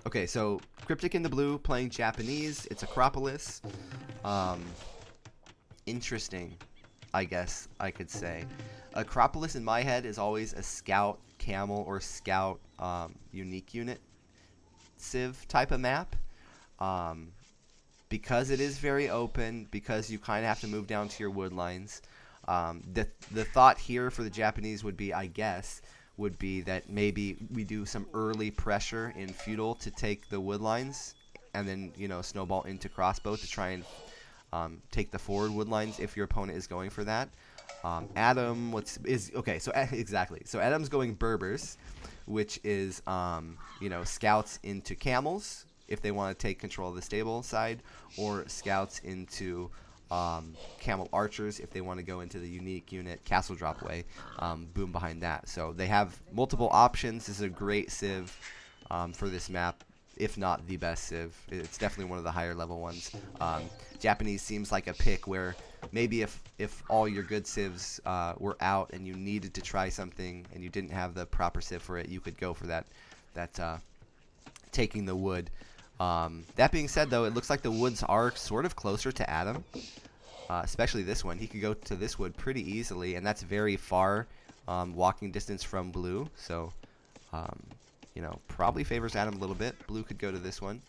[SPEAKER 1] Okay, so Cryptic in the blue playing Japanese. It's Acropolis. Interesting, I guess I could say. Acropolis in my head is always a scout camel or scout unique unit civ type of map. Because it is very open, because you kind of have to move down to your wood lines. The thought here for the Japanese would be, I guess, would be that maybe we do some early pressure in feudal to take the wood lines, and then, you know, snowball into crossbow to try and take the forward wood lines if your opponent is going for that. Adam, exactly. So Adam's going Berbers, which is you know, scouts into camels if they want to take control of the stable side, or scouts into camel archers if they want to go into the unique unit castle drop way. Boom behind that. So they have multiple options. This is a great civ for this map, if not the best civ. It's definitely one of the higher level ones. Japanese seems like a pick where maybe if all your good civs were out and you needed to try something and you didn't have the proper civ for it, you could go for that taking the wood. That being said, though, it looks like the woods are sort of closer to Adam, especially this one. He could go to this wood pretty easily, and that's very far walking distance from blue. So, you know, probably favors Adam a little bit. Blue could go to this one.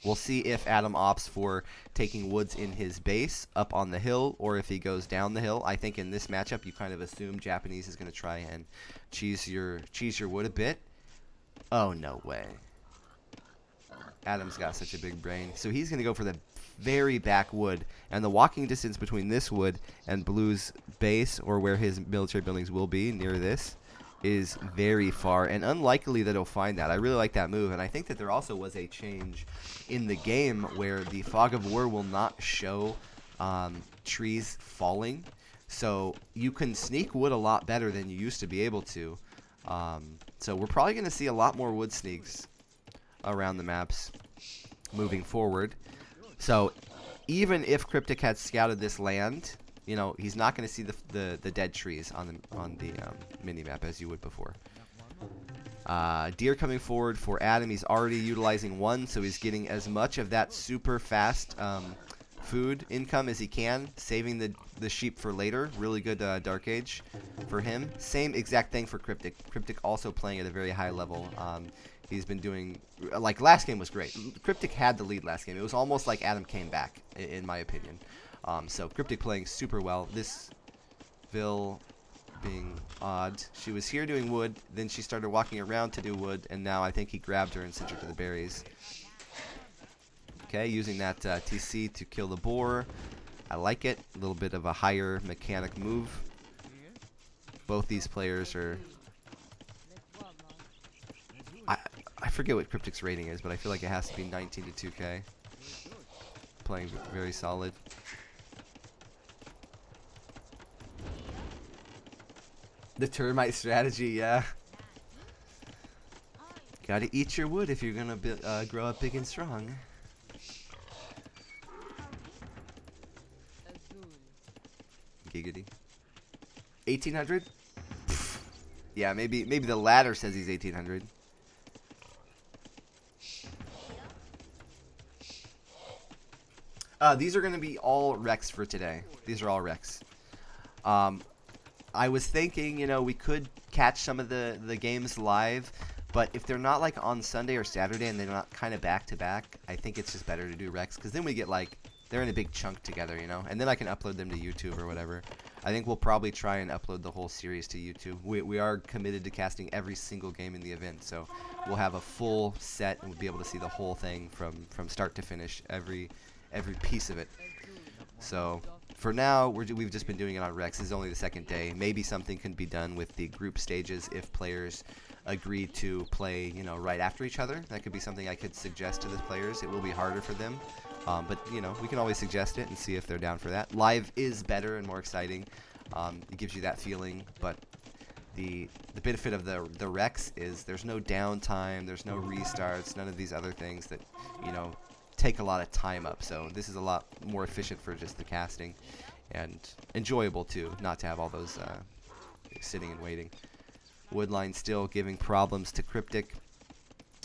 [SPEAKER 1] We'll see if Adam opts for taking woods in his base up on the hill, or if he goes down the hill. I think in this matchup, you kind of assume Japanese is going to try and cheese your wood a bit. Oh, no way. Adam's got such a big brain. So he's going to go for the very back wood. And the walking distance between this wood and Blue's base, or where his military buildings will be, near this, is very far, and unlikely that he'll find that. I really like that move, and I think that there also was a change in the game where the Fog of War will not show trees falling, so you can sneak wood a lot better than you used to be able to. So we're probably going to see a lot more wood sneaks around the maps moving forward. So even if Cryptic had scouted this land, you know, he's not going to see the dead trees on the mini-map as you would before. Deer coming forward for Adam. He's already utilizing one, so he's getting as much of that super fast food income as he can, saving the sheep for later. Really good Dark Age for him. Same exact thing for Cryptic. Cryptic also playing at a very high level. He's been doing, like, last game was great. Cryptic had the lead last game. It was almost like Adam came back, in my opinion. So Cryptic playing super well. This Vil being odd. She was here doing wood, then she started walking around to do wood, and now I think he grabbed her and sent her to the berries. Okay, using that TC to kill the boar. I like it. A little bit of a higher mechanic move. Both these players are... I forget what Cryptic's rating is, but I feel like it has to be 19 to 2K. Playing very solid. The termite strategy, yeah. Gotta eat your wood if you're gonna grow up big and strong. Giggity. 1800? Yeah, maybe the ladder says he's 1800. These are going to be all Rex for today. These are all Rex. I was thinking, you know, we could catch some of the games live, but if they're not like on Sunday or Saturday and they're not kind of back to back, I think it's just better to do Rex, because then we get like, they're in a big chunk together, you know, and then I can upload them to YouTube or whatever. I think we'll probably try and upload the whole series to YouTube. We are committed to casting every single game in the event, so we'll have a full set and we'll be able to see the whole thing from start to finish, every piece of it. So for now, we've just been doing it on Rex. This is only the second day. Maybe something can be done with the group stages if players agree to play, you know, right after each other. That could be something I could suggest to the players. It will be harder for them, but you know, we can always suggest it and see if they're down for that. Live is better and more exciting. It gives you that feeling, but the benefit of the Rex is there's no downtime, there's no restarts, none of these other things that, you know, take a lot of time up. So this is a lot more efficient for just the casting, and enjoyable too, not to have all those sitting and waiting. Woodline still giving problems to Cryptic.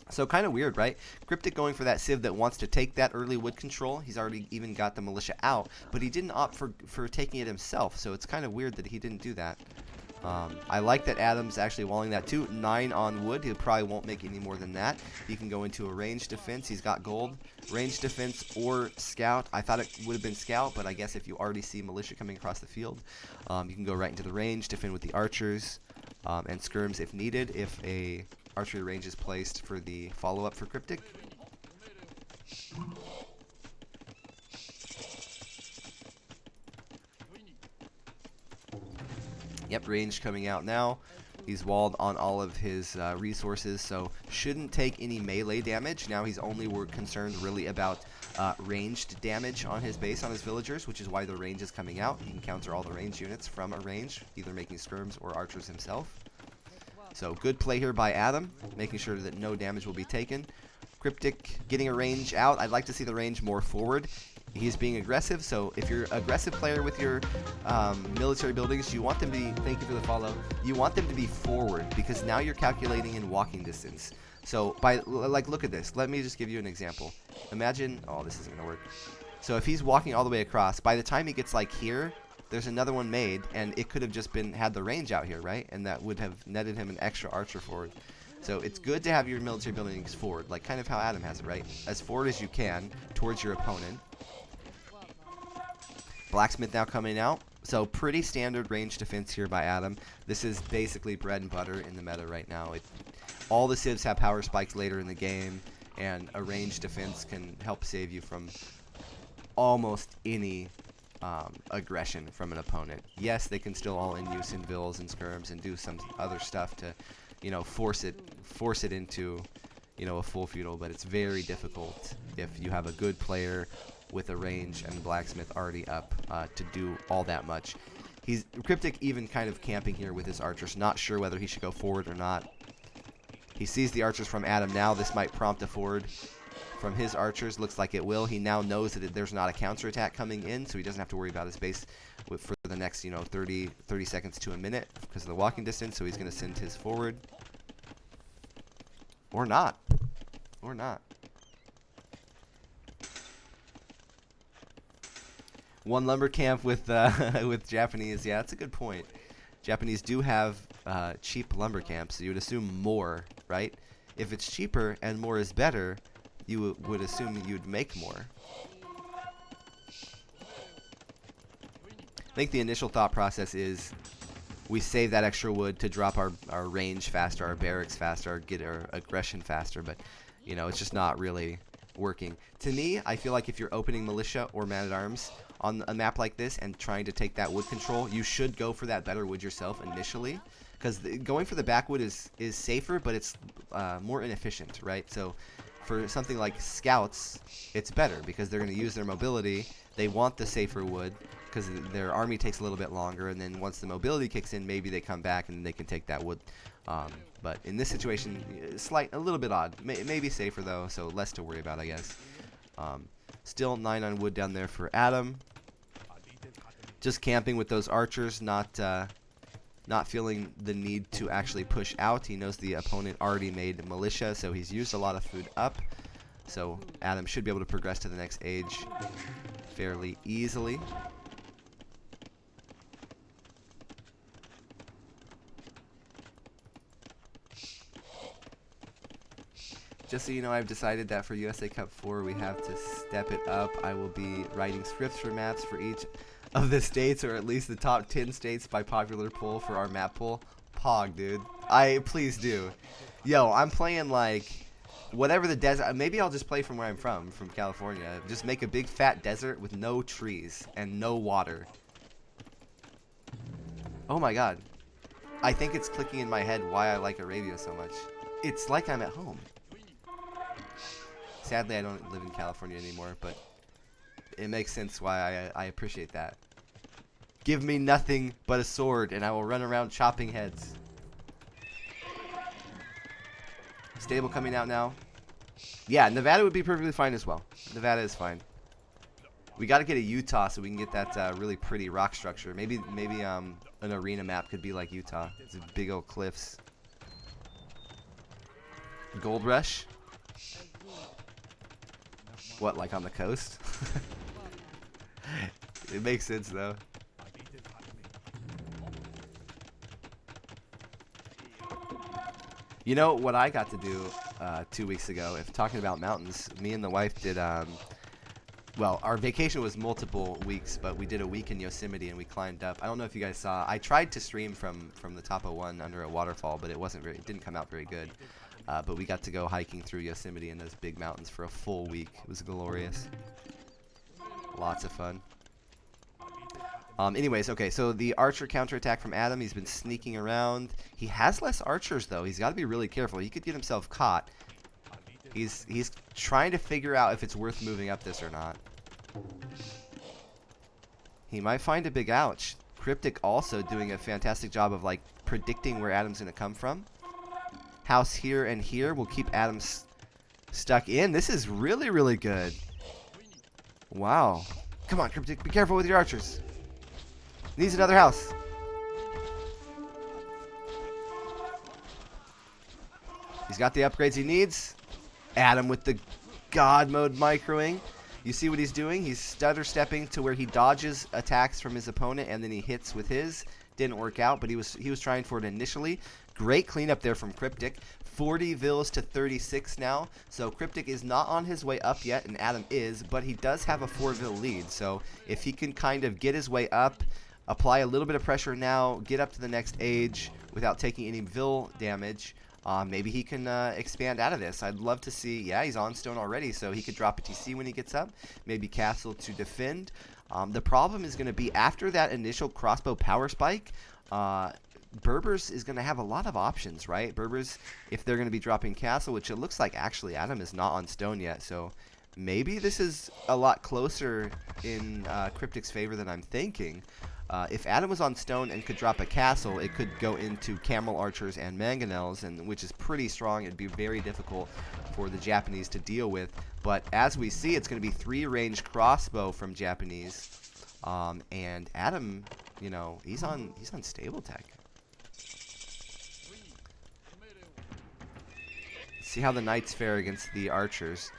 [SPEAKER 1] So kind of weird, right? Cryptic going for that Civ that wants to take that early wood control. He's already even got the militia out, but he didn't opt for taking it himself, so it's kind of weird that he didn't do that. I like that Adam's actually walling that too. 9 on wood. He probably won't make any more than that. He can go into a ranged defense. He's got gold. Ranged defense or scout. I thought it would have been scout, but I guess if you already see militia coming across the field, you can go right into the range, defend with the archers, and skirms if needed, if a archery range is placed for the follow-up for Cryptic. Yep, range coming out now. He's walled on all of his resources, so shouldn't take any melee damage. Now he's only concerned really about ranged damage on his base, on his villagers, which is why the range is coming out. He can counter all the range units from a range, either making skirms or archers himself. So good play here by Adam, making sure that no damage will be taken. Cryptic getting a range out. I'd like to see the range more forward. He's being aggressive, so if you're an aggressive player with your military buildings, you want them to be, thank you for the follow, you want them to be forward, because now you're calculating in walking distance. So, like, look at this. Let me just give you an example. Imagine, oh, this isn't going to work. So if he's walking all the way across, by the time he gets, like, here, there's another one made, and it could have just had the range out here, right? And that would have netted him an extra archer forward. So it's good to have your military buildings forward, like kind of how Adam has it, right? As forward as you can towards your opponent. Blacksmith now coming out. So pretty standard range defense here by Adam. This is basically bread and butter in the meta right now. All the civs have power spikes later in the game, and a range defense can help save you from almost any aggression from an opponent. Yes, they can still all in use in vills and skirms and do some other stuff to, you know, force it into, you know, a full feudal, but it's very difficult if you have a good player with a range and blacksmith already up to do all that much. Cryptic even kind of camping here with his archers, not sure whether he should go forward or not. He sees the archers from Adam now. This might prompt a forward from his archers. Looks like it will. He now knows that there's not a counterattack coming in, so he doesn't have to worry about his base for the next, you know, 30 seconds to a minute because of the walking distance, so he's going to send his forward. Or not. Or not. One lumber camp with with Japanese. Yeah, that's a good point. Japanese do have cheap lumber camps, so you would assume more, right? If it's cheaper and more is better, you would assume you'd make more. I think the initial thought process is we save that extra wood to drop our range faster, our barracks faster, get our aggression faster, but you know, it's just not really working. To me, I feel like if you're opening militia or man-at-arms on a map like this and trying to take that wood control, you should go for that better wood yourself initially, because going for the backwood is safer, but it's more inefficient, right? So for something like scouts, it's better because they're going to use their mobility. They want the safer wood because their army takes a little bit longer, and then once the mobility kicks in, maybe they come back and they can take that wood. But in this situation, a little bit odd. Maybe safer though, so less to worry about, I guess. Still 9 on wood down there for Adam. Just camping with those archers, not feeling the need to actually push out. He knows the opponent already made militia, so he's used a lot of food up. So Adam should be able to progress to the next age fairly easily. Just so you know, I've decided that for USA Cup 4, we have to step it up. I will be writing scripts for maps for each of the states, or at least the top 10 states by popular poll for our map poll. Pog, dude. Please do. Yo, I'm playing like whatever the desert. Maybe I'll just play from where I'm from California. Just make a big fat desert with no trees and no water. Oh my god. I think it's clicking in my head why I like Arabia so much. It's like I'm at home. Sadly, I don't live in California anymore, but it makes sense why I appreciate that. Give me nothing but a sword, and I will run around chopping heads. Stable coming out now. Yeah, Nevada would be perfectly fine as well. Nevada is fine. We got to get a Utah so we can get that really pretty rock structure. Maybe an arena map could be like Utah. It's big old cliffs. Gold Rush. What, like on the coast? It makes sense though. You know what I got to do 2 weeks ago, if talking about mountains, me and the wife did, well, our vacation was multiple weeks, but we did a week in Yosemite and we climbed up. I don't know if you guys saw, I tried to stream from the top of one under a waterfall, but it didn't come out very good. But we got to go hiking through Yosemite and those big mountains for a full week. It was glorious. Lots of fun. Anyways, okay, so the archer counterattack from Adam. He's been sneaking around. He has less archers, though. He's got to be really careful. He could get himself caught. He's trying to figure out if it's worth moving up this or not. He might find a big ouch. Cryptic also doing a fantastic job of, like, predicting where Adam's going to come from. House here and here will keep Adams stuck in. This is really, really good. Wow. Come on, Cryptic. Be careful with your archers. Needs another house. He's got the upgrades he needs. Adam with the God mode microing. You see what he's doing? He's stutter stepping to where he dodges attacks from his opponent and then he hits with his. Didn't work out, but he was trying for it initially. Great cleanup there from Cryptic. 40 vills to 36 now. So Cryptic is not on his way up yet, and Adam is, but he does have a 4 vill lead. So if he can kind of get his way up, apply a little bit of pressure now, get up to the next age without taking any vill damage, maybe he can expand out of this. I'd love to see. Yeah, he's on stone already, so he could drop a TC when he gets up. Maybe castle to defend. The problem is going to be after that initial crossbow power spike, Berbers is going to have a lot of options, right? Berbers, if they're going to be dropping castle, which it looks like actually Adam is not on stone yet, so maybe this is a lot closer in Cryptic's favor than I'm thinking. If Adam was on stone and could drop a castle, it could go into camel archers and mangonels, and which is pretty strong. It'd be very difficult for the Japanese to deal with. But as we see, it's going to be 3-range crossbow from Japanese, and Adam, you know, he's on stable tech. Let's see how the knights fare against the archers.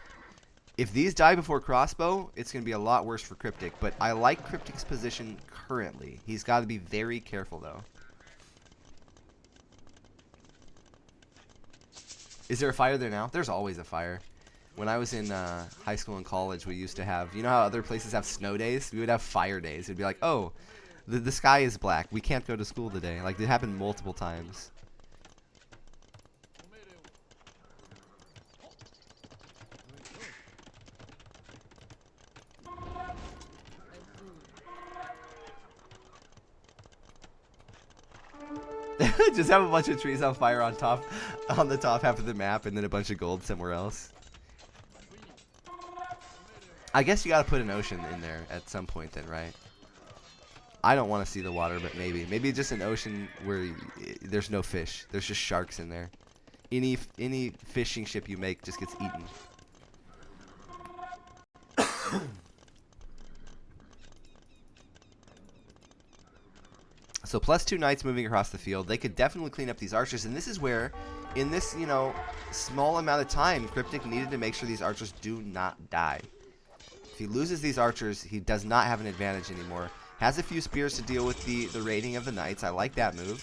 [SPEAKER 1] If these die before crossbow, it's going to be a lot worse for Cryptic, but I like Cryptic's position currently. He's got to be very careful, though. Is there a fire there now? There's always a fire. When I was in high school and college, we used to have, you know how other places have snow days? We would have fire days. It'd be like, oh, the sky is black. We can't go to school today. Like, it happened multiple times. Just have a bunch of trees on fire on the top half of the map, and then a bunch of gold somewhere else. I guess you gotta put an ocean in there at some point then, right? I don't want to see the water, but maybe just an ocean where there's no fish. There's just sharks in there. Any fishing ship you make just gets eaten. So +2 knights moving across the field. They could definitely clean up these archers, and this is where, in this, you know, small amount of time, Cryptic needed to make sure these archers do not die. If he loses these archers, he does not have an advantage anymore. Has a few spears to deal with the raiding of the knights. I like that move.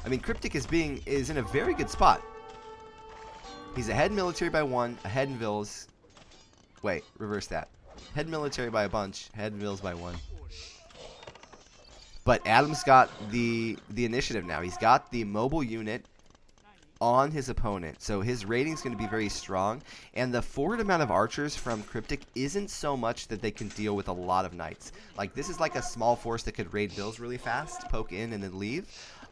[SPEAKER 1] I mean, Cryptic is in a very good spot. He's ahead in military by 1, ahead in vills. Wait, reverse that. Head military by a bunch, ahead in vills by 1. But Adam's got the initiative now. He's got the mobile unit on his opponent. So his rating's going to be very strong. And the forward amount of archers from Cryptic isn't so much that they can deal with a lot of knights. Like, this is like a small force that could raid vills really fast, poke in, and then leave.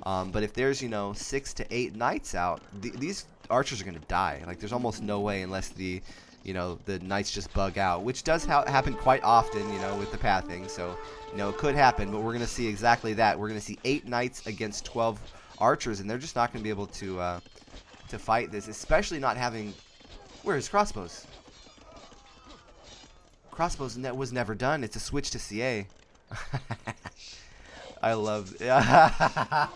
[SPEAKER 1] But if there's, you know, 6 to 8 knights out, these archers are going to die. Like, there's almost no way unless the knights just bug out, which does happen quite often, you know, with the pathing. So, you know, it could happen, but we're going to see exactly that. We're going to see 8 knights against 12 archers, and they're just not going to be able to fight this, especially not having... Where's crossbows? Crossbows was never done. It's a switch to CA. I love that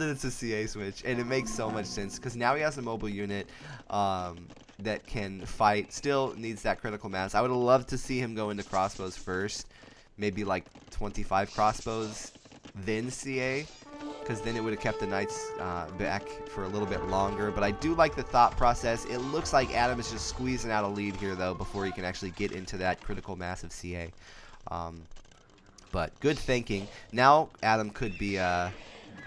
[SPEAKER 1] it's a CA switch, and it makes so much sense because now he has a mobile unit that can fight. Still needs that critical mass. I would have loved to see him go into crossbows first, maybe like 25 crossbows, then CA, because then it would have kept the knights back for a little bit longer. But I do like the thought process. It looks like Adam is just squeezing out a lead here, though, before he can actually get into that critical mass of CA. But good thinking. Now Adam could be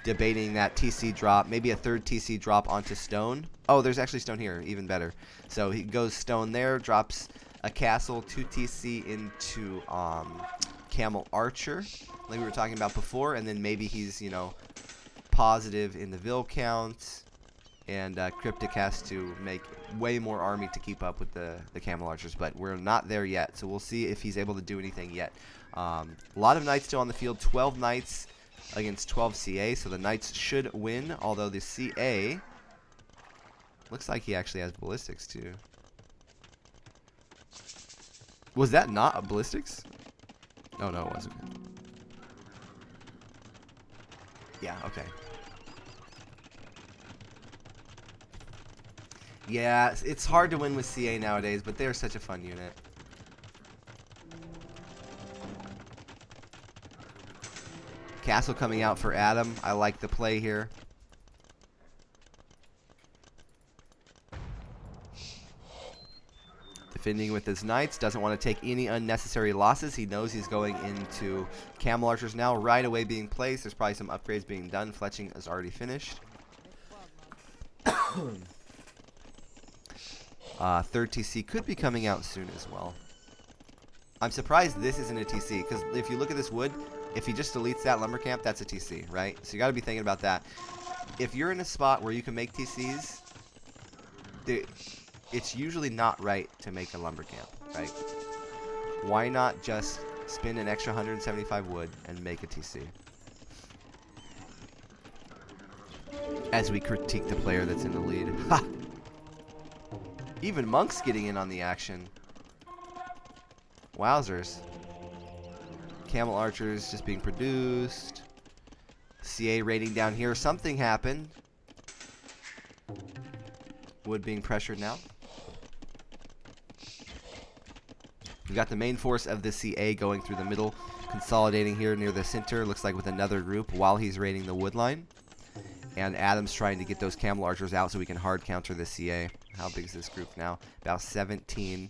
[SPEAKER 1] debating that TC drop, maybe a third TC drop onto stone. Oh, there's actually stone here, even better. So he goes stone there, drops a castle, 2 TC into Camel Archer, like we were talking about before, and then maybe he's, you know, positive in the Vil count, and Cryptic has to make way more army to keep up with the Camel Archers, but we're not there yet, so we'll see if he's able to do anything yet. A lot of knights still on the field, 12 knights against 12 CA, so the knights should win, although the CA looks like he actually has ballistics too. Was that not a ballistics? Oh no, it wasn't. Yeah, okay. Yeah, it's hard to win with CA nowadays, but they're such a fun unit. Castle coming out for Adam. I like the play here. Defending with his knights. Doesn't want to take any unnecessary losses. He knows he's going into Camel Archers now. Right away being placed. There's probably some upgrades being done. Fletching is already finished. Third TC could be coming out soon as well. I'm surprised this isn't a TC, because if you look at this wood, if he just deletes that lumber camp, that's a TC, right? So you got to be thinking about that. If you're in a spot where you can make TCs, it's usually not right to make a lumber camp, right? Why not just spend an extra 175 wood and make a TC? As we critique the player that's in the lead. Ha! Even Monk's getting in on the action. Wowzers. Camel archers just being produced. CA raiding down here. Something happened. Wood being pressured now. We've got the main force of the CA going through the middle, consolidating here near the center. Looks like with another group while he's raiding the wood line. And Adam's trying to get those camel archers out so we can hard counter the CA. How big is this group now? About 17.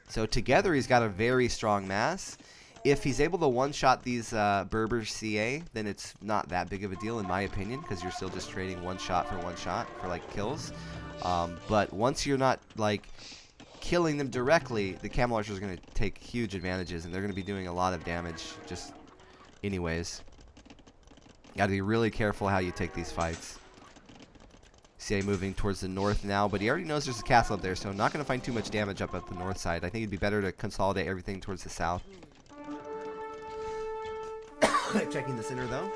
[SPEAKER 1] So together he's got a very strong mass. If he's able to one-shot these Berber CA, then it's not that big of a deal in my opinion, because you're still just trading one shot for like kills. But once you're not like killing them directly, the camel archers are going to take huge advantages, and they're going to be doing a lot of damage just anyways. Got to be really careful how you take these fights. CA moving towards the north now, but he already knows there's a castle up there, so not going to find too much damage up at the north side. I think it'd be better to consolidate everything towards the south. Checking the center though.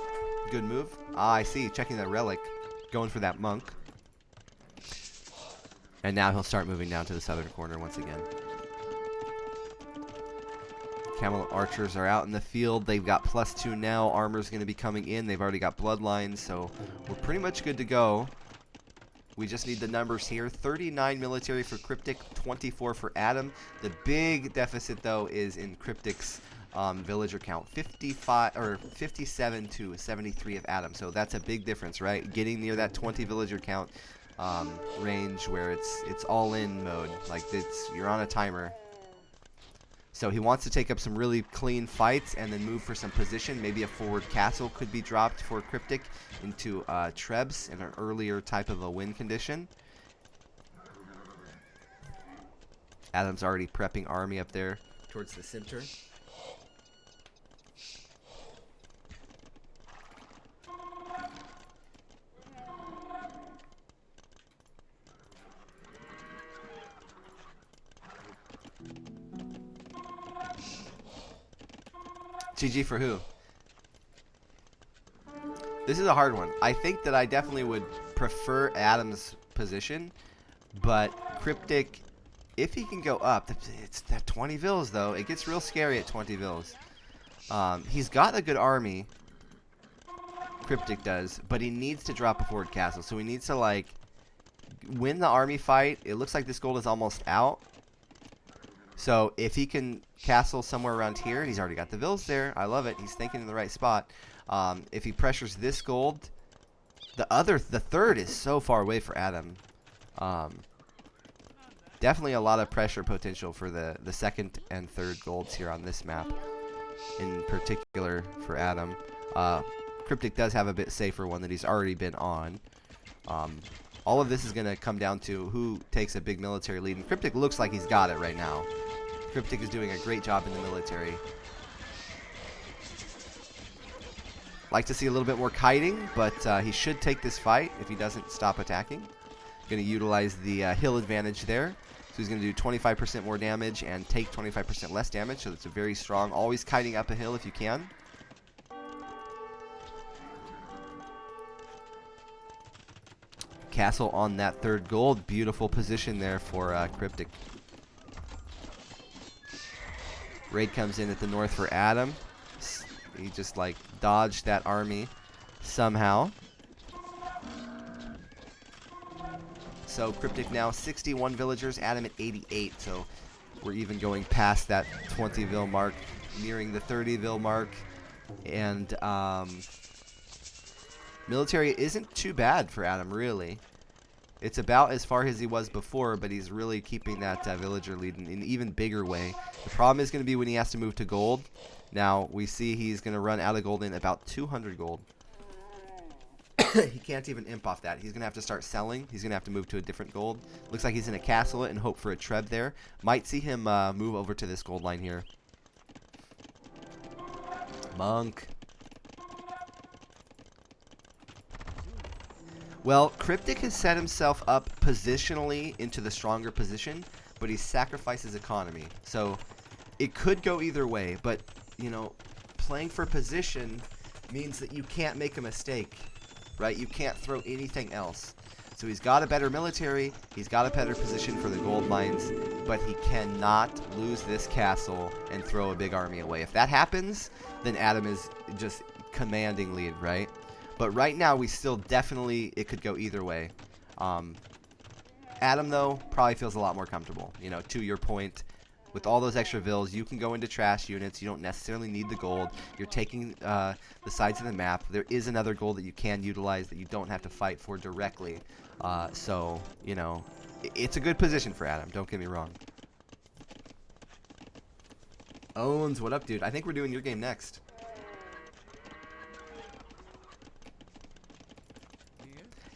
[SPEAKER 1] Good move. Ah, I see. Checking that relic. Going for that monk. And now he'll start moving down to the southern corner once again. Camel archers are out in the field. They've got +2 now. Armor's going to be coming in. They've already got bloodlines, so we're pretty much good to go. We just need the numbers here. 39 military for Cryptic, 24 for Adam. The big deficit, though, is in Cryptic's villager count. 57 to 73 of Adam. So that's a big difference, right? Getting near that 20 villager count range where it's all in mode. Like you're on a timer. So he wants to take up some really clean fights and then move for some position. Maybe a forward castle could be dropped for Cryptic into Trebs in an earlier type of a win condition. Adam's already prepping army up there towards the center. GG for who? This is a hard one. I think that I definitely would prefer Adam's position, but Cryptic, if he can go up, it's that 20 vills though. It gets real scary at 20 vills. He's got a good army, Cryptic does, but he needs to drop a forward castle. So he needs to like win the army fight. It looks like this gold is almost out. So if he can castle somewhere around here, he's already got the vills there. I love it. He's thinking in the right spot. If he pressures this gold, the third is so far away for Adam. Definitely a lot of pressure potential for the second and third golds here on this map, in particular for Adam. Cryptic does have a bit safer one that he's already been on. All of this is going to come down to who takes a big military lead, and Cryptic looks like he's got it right now. Cryptic is doing a great job in the military. Like to see a little bit more kiting, but he should take this fight if he doesn't stop attacking. Going to utilize the hill advantage there. So he's going to do 25% more damage and take 25% less damage, so it's a very strong. Always kiting up a hill if you can. Castle on that third gold. Beautiful position there for Cryptic. Raid comes in at the north for Adam. He just like dodged that army somehow. So Cryptic now 61 villagers, Adam at 88. So we're even going past that 20 vil mark, nearing the 30 vil mark. And military isn't too bad for Adam, really. It's about as far as he was before, but he's really keeping that villager lead in an even bigger way. The problem is going to be when he has to move to gold. Now, we see he's going to run out of gold in about 200 gold. He can't even imp off that. He's going to have to start selling. He's going to have to move to a different gold. Looks like he's going to castle it and hope for a treb there. Might see him move over to this gold line here. Monk. Well, Cryptic has set himself up positionally into the stronger position, but he sacrifices economy. So it could go either way, but, you know, playing for position means that you can't make a mistake, right? You can't throw anything else. So he's got a better military, he's got a better position for the gold mines, but he cannot lose this castle and throw a big army away. If that happens, then Adam is just commanding lead, right? But right now, we still definitely, it could go either way. Adam, though, probably feels a lot more comfortable. You know, to your point, with all those extra vills, you can go into trash units. You don't necessarily need the gold. You're taking the sides of the map. There is another gold that you can utilize that you don't have to fight for directly. So, you know, it's a good position for Adam. Don't get me wrong. Owens, what up, dude? I think we're doing your game next.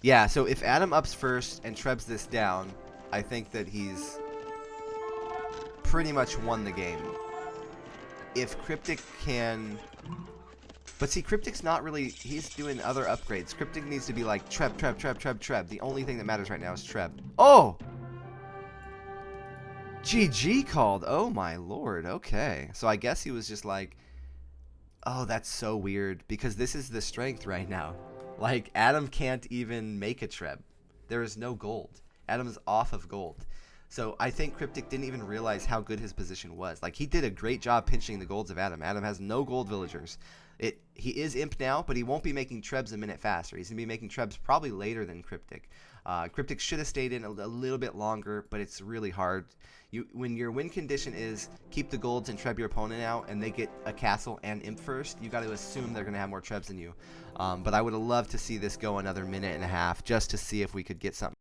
[SPEAKER 1] Yeah, so if Adam ups first and trebs this down, I think that he's pretty much won the game. If Cryptic can... But see, Cryptic's not really... He's doing other upgrades. Cryptic needs to be like treb, treb, treb, treb, treb. The only thing that matters right now is treb. Oh! GG called. Oh my lord. Okay. So I guess he was just like... Oh, that's so weird. Because this is the strength right now. Like, Adam can't even make a treb. There is no gold. Adam's off of gold. So I think Cryptic didn't even realize how good his position was. Like, he did a great job pinching the golds of Adam. Adam has no gold villagers. He is imp now, but he won't be making trebs a minute faster. He's going to be making trebs probably later than Cryptic. Cryptic should have stayed in a little bit longer, but it's really hard. When your win condition is keep the golds and treb your opponent out, and they get a castle and imp first, you got to assume they're going to have more trebs than you. But I would have loved to see this go another minute and a half just to see if we could get something.